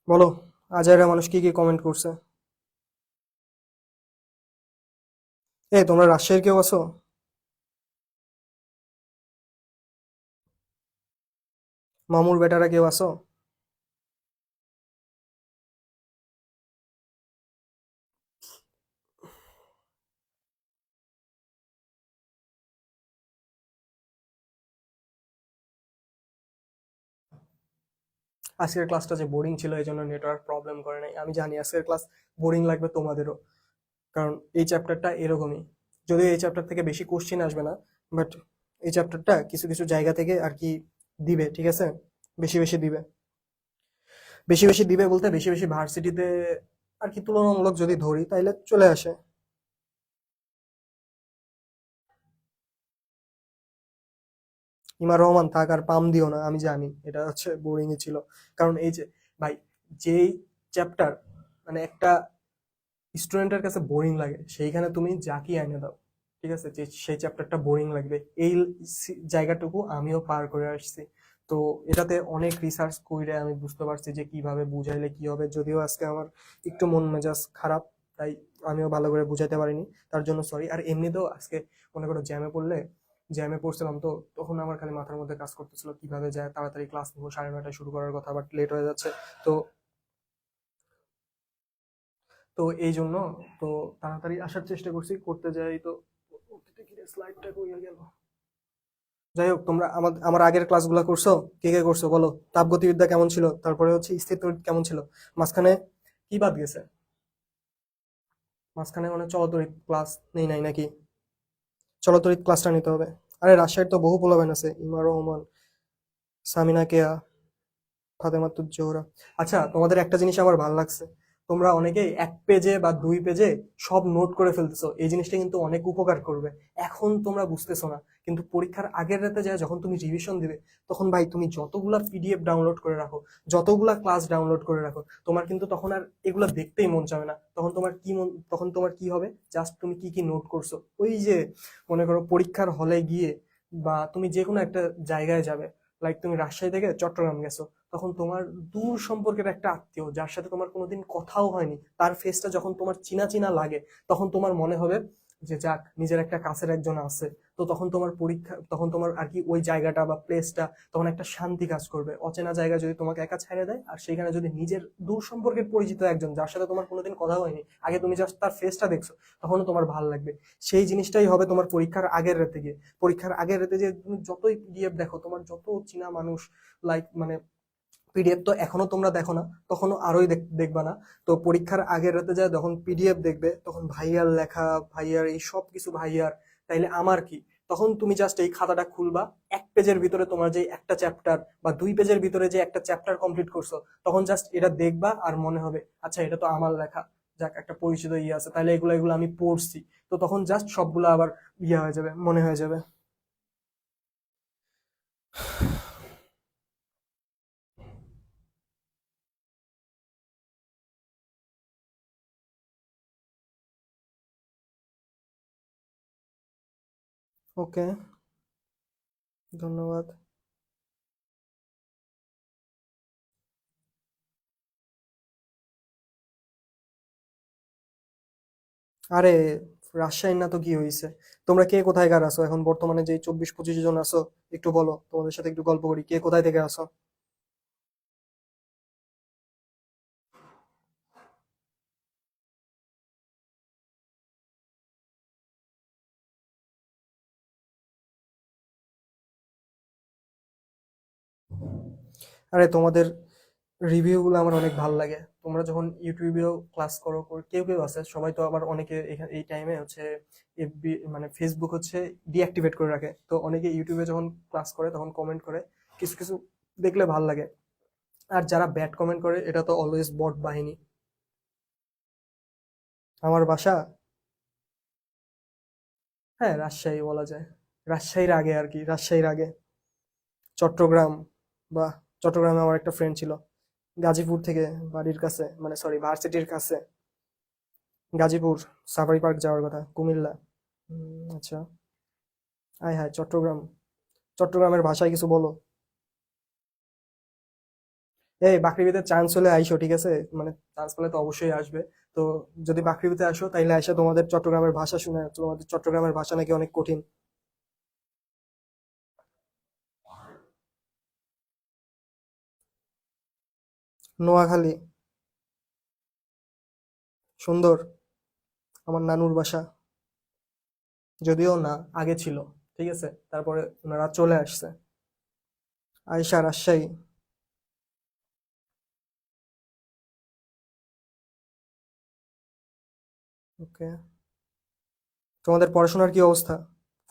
বলো, আজাইরা মানুষ কি কি কমেন্ট করছে? এ তোমরা রাজশাহীর কেউ আছো? মামুর বেটারা কেউ আছো? আজকের ক্লাসটা যে বোরিং ছিল এই জন্য নেটওয়ার্ক প্রবলেম করে নাই, আমি জানি আজকের ক্লাস বোরিং লাগবে তোমাদেরও, কারণ এই চ্যাপ্টারটা এরকমই। যদিও এই চ্যাপ্টার থেকে বেশি কোশ্চেন আসবে না, বাট এই চ্যাপ্টারটা কিছু কিছু জায়গা থেকে আর কি দিবে, ঠিক আছে, বেশি বেশি দিবে। বেশি বেশি দিবে বলতে বেশি বেশি ভার্সিটিতে আর কি তুলনামূলক যদি ধরি তাইলে চলে আসে। ইমা রহমান থাক, আর পাম দিও না, আমি জানি এটা হচ্ছে বোরিংই ছিল। কারণ এই যে ভাই, যেই চ্যাপ্টার মানে একটা স্টুডেন্টের কাছে বোরিং লাগে, সেইখানে তুমি যাকে আইনে দাও, ঠিক আছে, যে সেই চ্যাপ্টারটা বোরিং লাগবে, এই জায়গাটুকু আমিও পার করে আসছি। তো এটাতে অনেক রিসার্চ করে আমি বুঝতে পারছি যে কিভাবে বুঝাইলে কি হবে। যদিও আজকে আমার একটু মন মেজাজ খারাপ, তাই আমিও ভালো করে বুঝাইতে পারিনি, তার জন্য সরি। আর এমনিতেও আজকে মনে করো জ্যামে পড়ছিলাম, তো তখন আমার খালি মাথার মধ্যে কাজ করতেছিল কিভাবে যায় তাড়াতাড়ি ক্লাস নিবো, 9:30টায় শুরু করার কথা, বাট লেট হয়ে যাচ্ছে। তো তো এই জন্য তো তাড়াতাড়ি আসার চেষ্টা করছি, করতে যাই তো স্লাইডটা কইয়া গেল। যাই হোক, তোমরা আমার আমার আগের ক্লাসগুলো করছো? কে কে করছো বলো। তাপগতিবিদ্যা কেমন ছিল, তারপরে হচ্ছে স্থির তড়িৎ কেমন ছিল? মাঝখানে কি বাদ গেছে? মাঝখানে মানে চলতড়িৎ ক্লাস নেই নাই নাকি? চলতড়িৎ ক্লাসটা নিতে হবে। আরে রাজশাহীর তো বহু পোলাপাইন আছে, ইমা রহমান, সামিনা কেয়া, ফাতেমাতুজ জোহরা। আচ্ছা, তোমাদের একটা জিনিস আমার ভালো লাগছে, তোমরা অনেকেই 1 পেজে বা 2 পেজে সব নোট করে ফেলতেছো, এই জিনিসটা কিন্তু অনেক উপকার করবে। এখন তোমরা বুঝতেছো না, কিন্তু পরীক্ষার আগের রাতে যায় যখন তুমি রিভিশন দিবে, তখন ভাই তুমি যতগুলা পিডিএফ ডাউনলোড করে রাখো, যতগুলা ক্লাস ডাউনলোড করে রাখো, তোমার কিন্তু তখন আর এগুলা দেখতেই মন চাবে না। তখন তোমার কি হবে, জাস্ট তুমি কি কি নোট করছো, ওই যে মনে করো পরীক্ষার হলে গিয়ে বা তুমি যে কোনো একটা জায়গায় যাবে, লাইক তুমি রাজশাহী থেকে চট্টগ্রাম গেছো, তখন তোমার দূর সম্পর্কের একটা আত্মীয় যার সাথে তোমার কোনোদিন কথাও হয়নি, তার ফেসটা যখন তোমার চিনা চিনা লাগে, তখন তোমার মনে হবে যে যাক, নিজের একটা কাছের একজন আছে। তো তখন তোমার আর কি ওই জায়গাটা বা প্লেসটা, তখন একটা শান্তি কাজ করবে। অচেনা জায়গা যদি তোমাকে একা ছেড়ে দেয়, আর সেখানে যদি নিজের দূর সম্পর্কের পরিচিত একজন যার সাথে তোমার কোনোদিন কথা হয়নি, আগে তুমি জাস্ট তার ফেসটা দেখছো, তখনও তোমার ভালো লাগবে। সেই জিনিসটাই হবে তোমার পরীক্ষার আগের রাতে গিয়ে। পরীক্ষার আগের রাতে যে তুমি যতই পিডিএফ দেখো, তোমার যত চীনা মানুষ, লাইক মানে পিডিএফ তো এখনো তোমরা দেখো না, তখনও আরোই দেখবা না। তো পরীক্ষার আগের রাতে যায় যখন পিডিএফ দেখবে, তখন ভাইয়ার লেখা, ভাইয়ার এই সব কিছু ভাইয়ার, তাইলে আমার কি, তখন তুমি জাস্ট এই খাতাটা খুলবা, 1 পেজের ভিতরে তোমার যে একটা চ্যাপ্টার বা 2 পেজের ভিতরে যে একটা চ্যাপ্টার কমপ্লিট করছো, তখন জাস্ট এটা দেখবা আর মনে হবে আচ্ছা এটা তো আমার লেখা, যাক একটা পরিচিত ইয়ে আছে, তাইলে এগুলো এগুলো আমি পড়ছি। তো তখন জাস্ট সবগুলো আবার ইয়ে হয়ে যাবে, মনে হয়ে যাবে। ওকে, ধন্যবাদ। আরে রাজশাহীর না তো কি হয়েছে? তোমরা কে কোথায়কার আছো এখন বর্তমানে, যে 24-25 জন আছো, একটু বলো, তোমাদের সাথে একটু গল্প করি, কে কোথায় থেকে আছো? আরে তোমাদের রিভিউ গুলো আমার অনেক ভালো লাগে। তোমরা যখন ইউটিউবেও ক্লাস করো, কেউ কেউ আছে, সবাই তো আবার অনেকে এই টাইমে হচ্ছে এফবি মানে ফেসবুক হচ্ছে ডিঅ্যাক্টিভেট করে রাখে, তো অনেকে ইউটিউবে যখন ক্লাস করে তখন কমেন্ট করে, কিছু কিছু দেখলে ভাল লাগে। আর যারা ব্যাড কমেন্ট করে, এটা তো অলওয়েজ বট বাহিনী। আমার বাসা, হ্যাঁ রাজশাহী বলা যায়, রাজশাহীর আগে আর কি, রাজশাহীর আগে চট্টগ্রাম, বা চট্টগ্রামে আমার একটা ফ্রেন্ড ছিল, গাজীপুর থেকে বাড়ির কাছে, মানে সরি ভার্সিটির কাছে, গাজীপুর সাফারি পার্ক যাওয়ার কথা, কুমিল্লা। আচ্ছা, আয় হায় চট্টগ্রাম, চট্টগ্রামের ভাষায় কিছু বলো। এই বাকৃবিতে চান্স হলে আইসো, ঠিক আছে, মানে চান্স পেলে তো অবশ্যই আসবে। তো যদি বাকৃবিতে আসো তাইলে আসে তোমাদের চট্টগ্রামের ভাষা শুনে, তোমাদের চট্টগ্রামের ভাষা নাকি অনেক কঠিন। নোয়াখালী সুন্দর, আমার নানুর বাসা। যদিও না, আগে ছিল, ঠিক আছে, তারপরে ওনারা চলে আসছে। আয়শা রাজশাহী। ওকে, তোমাদের পড়াশোনার কি অবস্থা,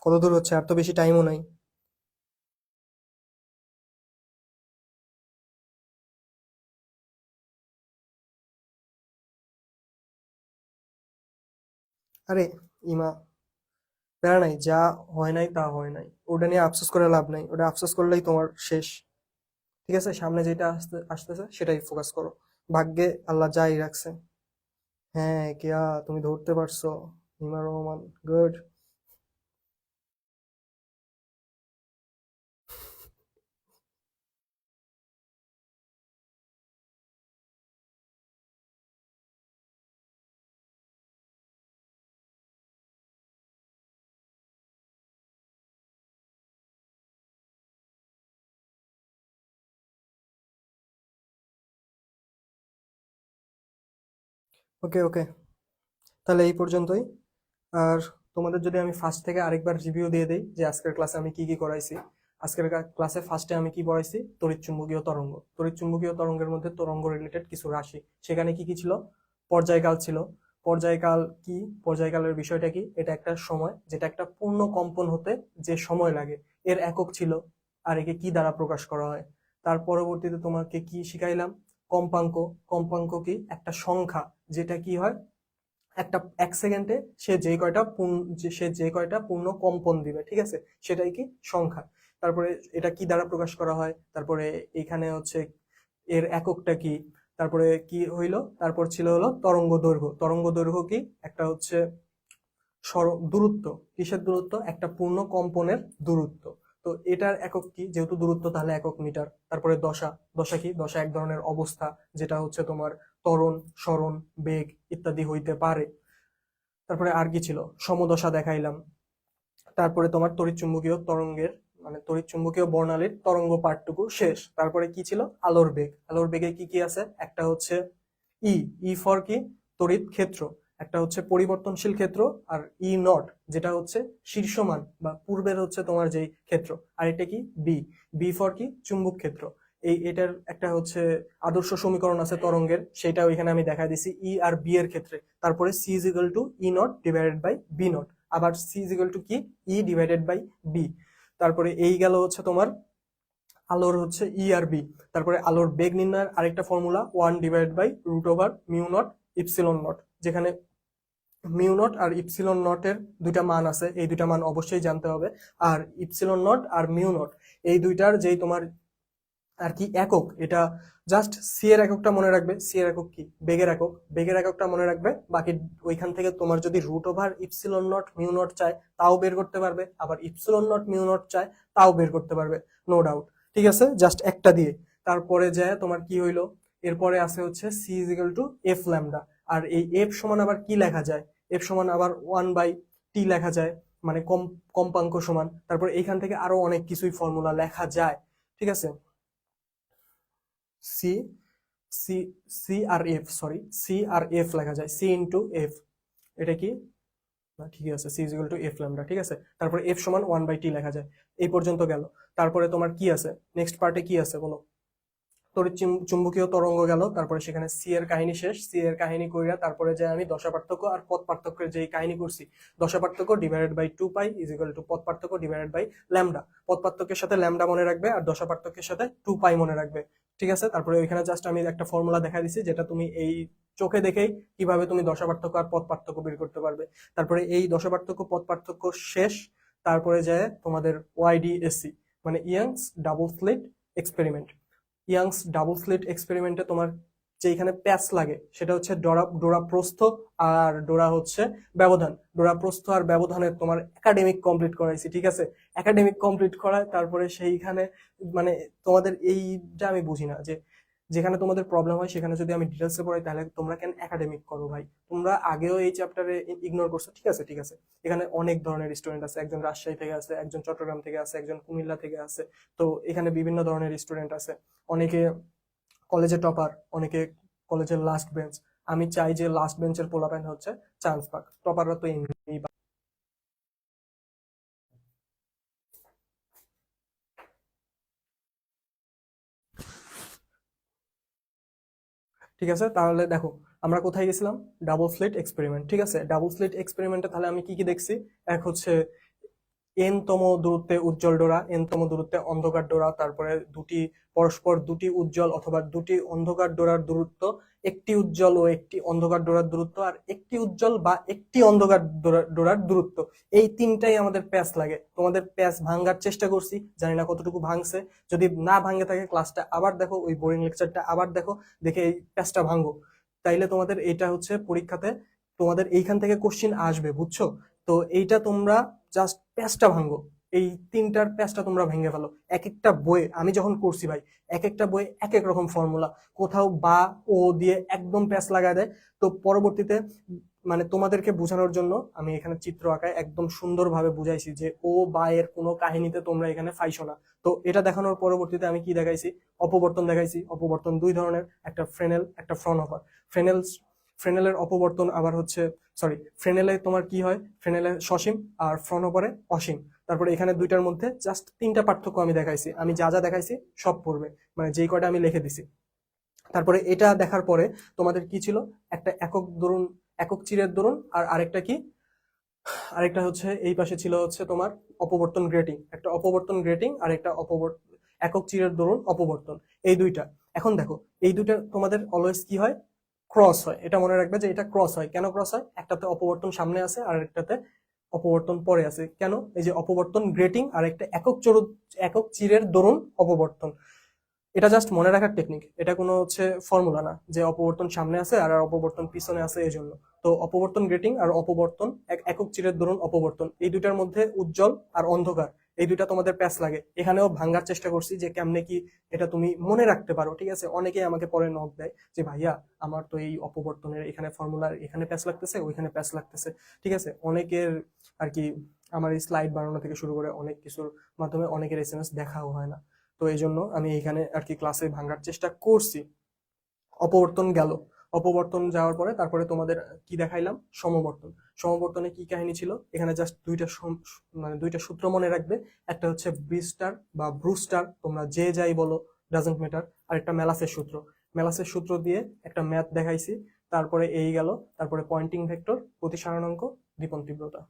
কত দূর হচ্ছে? আর তো বেশি টাইমও নাই। আরে ইমা, প্যারা নাই, যা হয় নাই তা হয় নাই, ওটা নিয়ে আফসোস করে লাভ নাই, ওটা আফসোস করলেই তোমার শেষ। ঠিক আছে, সামনে যেটা আসতেছে সেটাই ফোকাস করো। ভাগ্যে আল্লাহ যাই রাখছে। হ্যাঁ কেয়া, তুমি ধরতে পারছো। হিমা রহমান, গুড। ওকে ওকে, তাহলে এই পর্যন্তই। আর তোমাদের যদি আমি ফার্স্ট থেকে আরেকবার রিভিউ দিয়ে দেই যে আজকের ক্লাসে আমি কি কি করাইছি। আজকের ক্লাসে ফার্স্টে আমি কি পড়াইছি? তড়িৎ চুম্বকীয় তরঙ্গ। তড়িৎ চুম্বকীয় তরঙ্গের মধ্যে তরঙ্গ রিলেটেড কিছু রাশি, সেখানে কি কি ছিল? পর্যায়কাল ছিল। পর্যায়কাল কি? পর্যায়কালের বিষয়টা কি? এটা একটা সময় যেটা একটা পূর্ণ কম্পন হতে যে সময় লাগে, এর একক ছিল। আর একে কি দ্বারা প্রকাশ করা হয়? তার পরবর্তীতে তোমাকে কি শিখাইলাম? কম্পাঙ্ক। কম্পাঙ্ক কি? একটা সংখ্যা, যেটা কি হয়, একটা 1 সেকেন্ডে সে যে কয়টা পূর্ণ কম্পন দিবে, ঠিক আছে, সেটাই কি? সংখ্যা। তারপরে এটা কি দ্বারা প্রকাশ করা হয়? তারপরে এখানে হচ্ছে এর এককটা কি? তারপরে কি হইলো? তারপর ছিল হলো তরঙ্গ দৈর্ঘ্য। তরঙ্গ দৈর্ঘ্য কি? একটা হচ্ছে দূরত্ব। কিসের দূরত্ব? একটা পূর্ণ কম্পনের দূরত্ব। তো এটার একক কি? যেহেতু দূরত্ব, তাহলে একক মিটার। তারপরে দশা। দশা কি? দশা এক ধরনের অবস্থা, যেটা হচ্ছে তোমার ত্বরণ, সরণ, বেগ ইত্যাদি হইতে পারে। তারপরে আর কি ছিল? সমদশা দেখাইলাম। তারপরে তোমার তড়িৎচুম্বকীয় তরঙ্গের, মানে তড়িৎচুম্বকীয় বর্ণালীর তরঙ্গ পাঠটুকু শেষ। তারপরে কি ছিল? আলোর বেগ। আলোর বেগে কি কি আছে? একটা হচ্ছে ই। ই ফর কি? তড়িৎ ক্ষেত্র। একটা হচ্ছে পরিবর্তনশীল ক্ষেত্র। আর ই নট, যেটা হচ্ছে শীর্ষমান বা পূর্বের হচ্ছে তোমার যেই ক্ষেত্র। আর এটা কি? বি। বি ফর কি? চুম্বক ক্ষেত্র। এটার একটা হচ্ছে আদর্শ সমীকরণ আছে তরঙ্গের, সেটাও এখানে আমি দেখা দিছি ই আর বি এর ক্ষেত্রে। তারপরে c is equal to e naught divided by b naught. আবার সি ইজ ইকুয়াল টু কি? E divided by b. তারপরে এই গেল হচ্ছে তোমার আলোর হচ্ছে ই আর বি। তারপরে আলোর বেগ নির্ণয়ের আরেকটা ফর্মুলা 1/√মিউ নট ইপসিলন নট, যেখানে মিউ নট আর ইপসিলন নটের দুইটা মান আছে, এই দুইটা মান অবশ্যই জানতে হবে। আর ইপসিলন নট আর মিউ নট, এই দুইটার যেই তোমার আর কি একক, এটা জাস্ট সি এর এককটা মনে রাখবে। সি এর একক কি? বেগের একক। বেগের এককটা মনে রাখবে, বাকি ওইখান থেকে তোমার যদি √ইপসিলন নট মিউ নট চায় তাও বের করতে পারবে, আবার ইপসিলন নট মিউ নট চায় তাও বের করতে পারবে, নো ডাউট। ঠিক আছে, জাস্ট একটা দিয়ে। তারপরে যায় তোমার কি হইলো? এরপরে আছে হচ্ছে C is equal to F lambda. আর এই এফ সমান আবার কি লেখা যায়? এফ সমান আবার 1/t লেখা যায়, মানে কম্পাঙ্ক সমান। তারপর এইখান থেকে আরো অনেক কিছুই ফর্মুলা লেখা যায়। ঠিক আছে, সি সি সি আর এফ, সরি, সি আর এফ লেখা যায়, সি ইন্টু এফ। এটা কি? না, ঠিকই আছে, c is equal to F lambda. ঠিক আছে, তারপরে এফ সমান 1/t লেখা যায়। এই পর্যন্ত গেল। তারপরে তোমার কি আছে? নেক্সট পার্টে কি আছে বলো? তড়িৎ চুম্বকীয় তরঙ্গ গেল, তারপরে সেখানে সি এর কাহিনী শেষ। সি এর কাহিনী কইরা তারপরে যে আমি দশা পার্থক্য আর পথ পার্থক্যের যে কাহিনী করছি, দশা পার্থক্য divided by 2π is equal to পথ পার্থক্য ডিভাইডেড বাই ল্যামডা। পথ পার্থক্যের সাথে ল্যামডা মনে রাখবে, আর দশা পার্থক্যের সাথে 2π মনে রাখবে। ঠিক আছে, তারপরে ওইখানে জাস্ট আমি একটা ফর্মুলা দেখা দিছি, যেটা তুমি এই চোখে দেখেই কিভাবে তুমি দশা পার্থক্য আর পথ পার্থক্য বের করতে পারবে। তারপরে এই দশা পার্থক্য পথ পার্থক্য শেষ। তারপরে যায় তোমাদের ওয়াইডিএসসি, মানে Young's double slit experiment. Young's double slit এক্সপেরিমেন্টে তোমার যেখানে প্যাচ লাগে সেটা হচ্ছে ডোরা প্রস্থ আর ডোরা হচ্ছে ব্যবধান। ডোরা প্রস্থ আর ব্যবধানের তোমার একাডেমিক কমপ্লিট করাইছি। ঠিক আছে, একাডেমিক কমপ্লিট করায় তারপরে সেইখানে মানে তোমাদের এইটা আমি বুঝি না, যে যেখানে তোমাদের প্রবলেম হয় সেখানে যদি আমি ডিটেলসে পড়াই তাহলে তোমরা কেন একাডেমিক করো ভাই? তোমরা আগেও এই চ্যাপ্টারে ইগনোর করছো। ঠিক আছে ঠিক আছে, এখানে অনেক ধরনের স্টুডেন্ট আছে, একজন রাজশাহী থেকে আছে, একজন চট্টগ্রাম থেকে আছে, একজন কুমিল্লা থেকে আছে। তো এখানে বিভিন্ন ধরনের স্টুডেন্ট আছে, অনেকে কলেজে টপার, অনেকে কলেজের লাস্ট বেঞ্চ। আমি চাই যে লাস্ট বেঞ্চের পোলাপাইন হচ্ছে চান্স পাক, টপাররা তো এমনিই ঠিক আছে, তাহলে দেখো আমরা কোথায় গেছিলাম? Double slit experiment. ঠিক আছে, ডাবল স্লিট এক্সপেরিমেন্টে তাহলে আমি কি কি দেখছি? এক হচ্ছে তম দূরত্বে উজ্জ্বল ডোরা, তম দূরত্বে অন্ধকার ডোরা, তারপরে পরস্পর দুটি উজ্জ্বল অথবা দুটি অন্ধকার ডোরার দূরত্ব, একটি উজ্জ্বল ও একটি অন্ধকার ডোরার দূরত্ব, আর একটি উজ্জ্বল বা একটি অন্ধকার ডোরার দূরত্ব। এই তিনটাই আমাদের প্যাচ লাগে। তোমাদের প্যাচ ভাঙার চেষ্টা করছি, জানি না কতটুকু ভাঙছে। যদি না ভাঙে থাকে ক্লাসটা আবার দেখো, ওই বোরিং লেকচারটা আবার দেখো, দেখে এই প্যাচটা ভাঙো। তাইলে তোমাদের এটা হচ্ছে পরীক্ষাতে তোমাদের এইখান থেকে কোশ্চিন আসবে, বুঝছো? তো এইটা তোমরা জাস্ট প্যাচটা ভাঙো, এই তিনটার প্যাচটা তোমরা ভেঙে ফেলো। এক একটা বইয়ে আমি যখন করছি ভাই, এক একটা বইয়ে এক এক রকম ফর্মুলা, কোথাও বা ও দিয়ে একদম প্যাচ লাগায় দেয়। তো পরবর্তীতে মানে তোমাদেরকে বোঝানোর জন্য আমি এখানে চিত্র আঁকায় একদম সুন্দরভাবে বুঝাইছি যে ও বা এর কোনো কাহিনীতে তোমরা এখানে ফাইসো না। তো এটা দেখানোর পরবর্তীতে আমি কি দেখাইছি, অপবর্তন দেখাইছি। অপবর্তন দুই ধরনের, একটা ফ্রেনেল, একটা ফ্রনহফার। ফ্রেনেল ফ্রেনেলের অপবর্তন আবার হচ্ছে, সরি, ফ্রেনেলে তোমার কি হয়, ফ্রেনেলে সসীম আর ফ্রনহফারে অসীম। তারপরে এখানে দুইটার মধ্যে জাস্ট তিনটা পার্থক্য আমি দেখাইছি। আমি যা যা দেখাইছি সব পড়বে, মানে যেই কয়টা আমি লিখে দিছি। তারপরে এটা দেখার পরে তোমাদের কি ছিল, একটা একক দরুন, একক চিরের দরুন, আর আরেকটা কি, আরেকটা হচ্ছে এই পাশে ছিল হচ্ছে তোমার অপবর্তন গ্রেটিং, একটা অপবর্তন গ্রেটিং আর একটা একক চিরের দরুন অপবর্তন, এই দুইটা। এখন দেখো এই দুইটা তোমাদের অলওয়েজ কি হয়, ক্রস হয়। এটা মনে রাখবে যে এটা ক্রস হয়। কেন ক্রস হয়? একটাতে অপবর্তন সামনে আছে আর একটাতে অপবর্তন পরে আছে। কেন? এই যে অপবর্তন গ্রেটিং আর একটা একক চিরের দরুন অপবর্তন, এটা জাস্ট মনে রাখার টেকনিক। এটা কোনো হচ্ছে ফর্মুলা না যে অপবর্তন সামনে আছে আর অপবর্তন পিছনে আছে এই জন্য। তো অপবর্তন গ্রেটিং আর অপবর্তন একক চিরের দরুন অপবর্তন, এই দুইটার মধ্যে উজ্জ্বল আর অন্ধকার, এই দুইটা তোমাদের প্যাচ লাগে। এখানেও ভাঙার চেষ্টা করছি যে কেমনে কি এটা তুমি মনে রাখতে পারো। ঠিক আছে, অনেকেই আমাকে পরে নক দেয় যে ভাইয়া আমার তো এই অপবর্তনের এখানে ফর্মুলার এখানে প্যাচ লাগতেছে, ওইখানে প্যাচ লাগতেছে। ঠিক আছে, অনেকের আর কি আমার এই স্লাইড বানানো থেকে শুরু করে অনেক কিছুর মাধ্যমে অনেকের এসএমএস দেখাও হয় না। তো এই জন্য আমি এখানে আর কি ক্লাসে ভাঙার চেষ্টা করছি। অপবর্তন গেল, অপবর্তন যাওয়ার পরে তারপরে তোমাদের কি দেখাইলাম, সমবর্তন। সমবর্তনে কি কাহিনী ছিল, এখানে জাস্ট মানে দুইটা সূত্র মনে রাখবে। একটা হচ্ছে ব্রিস্টার বা ব্রুস্টার, তোমরা যে যাই বলো, ডাজন্ট ম্যাটার। আর একটা মেলাসের সূত্র, মেলাসের সূত্র দিয়ে একটা ম্যাথ দেখাইছি। তারপরে এই গেল, তারপরে পয়েন্টিং ভেক্টর, প্রতিসারণাঙ্ক, দীপন তীব্রতা।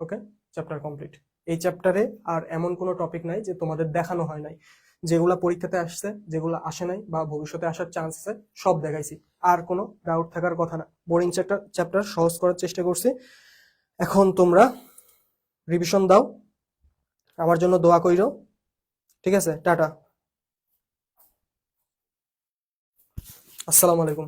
ওকে, চ্যাপ্টার কমপ্লিট। এই চ্যাপ্টারে আর এমন কোনো টপিক নাই যে তোমাদের দেখানো হয় নাই। যেগুলা পরীক্ষাতে আসছে, যেগুলো আসে নাই বা ভবিষ্যতে আসার চান্স আছে, সব দেখাইছি। আর কোনো ডাউট থাকার কথা না। বোরিং চ্যাপ্টার সহজ করার চেষ্টা করছি। এখন তোমরা রিভিশন দাও, আমার জন্য দোয়া কইরো। ঠিক আছে, টাটা, আসসালামু আলাইকুম।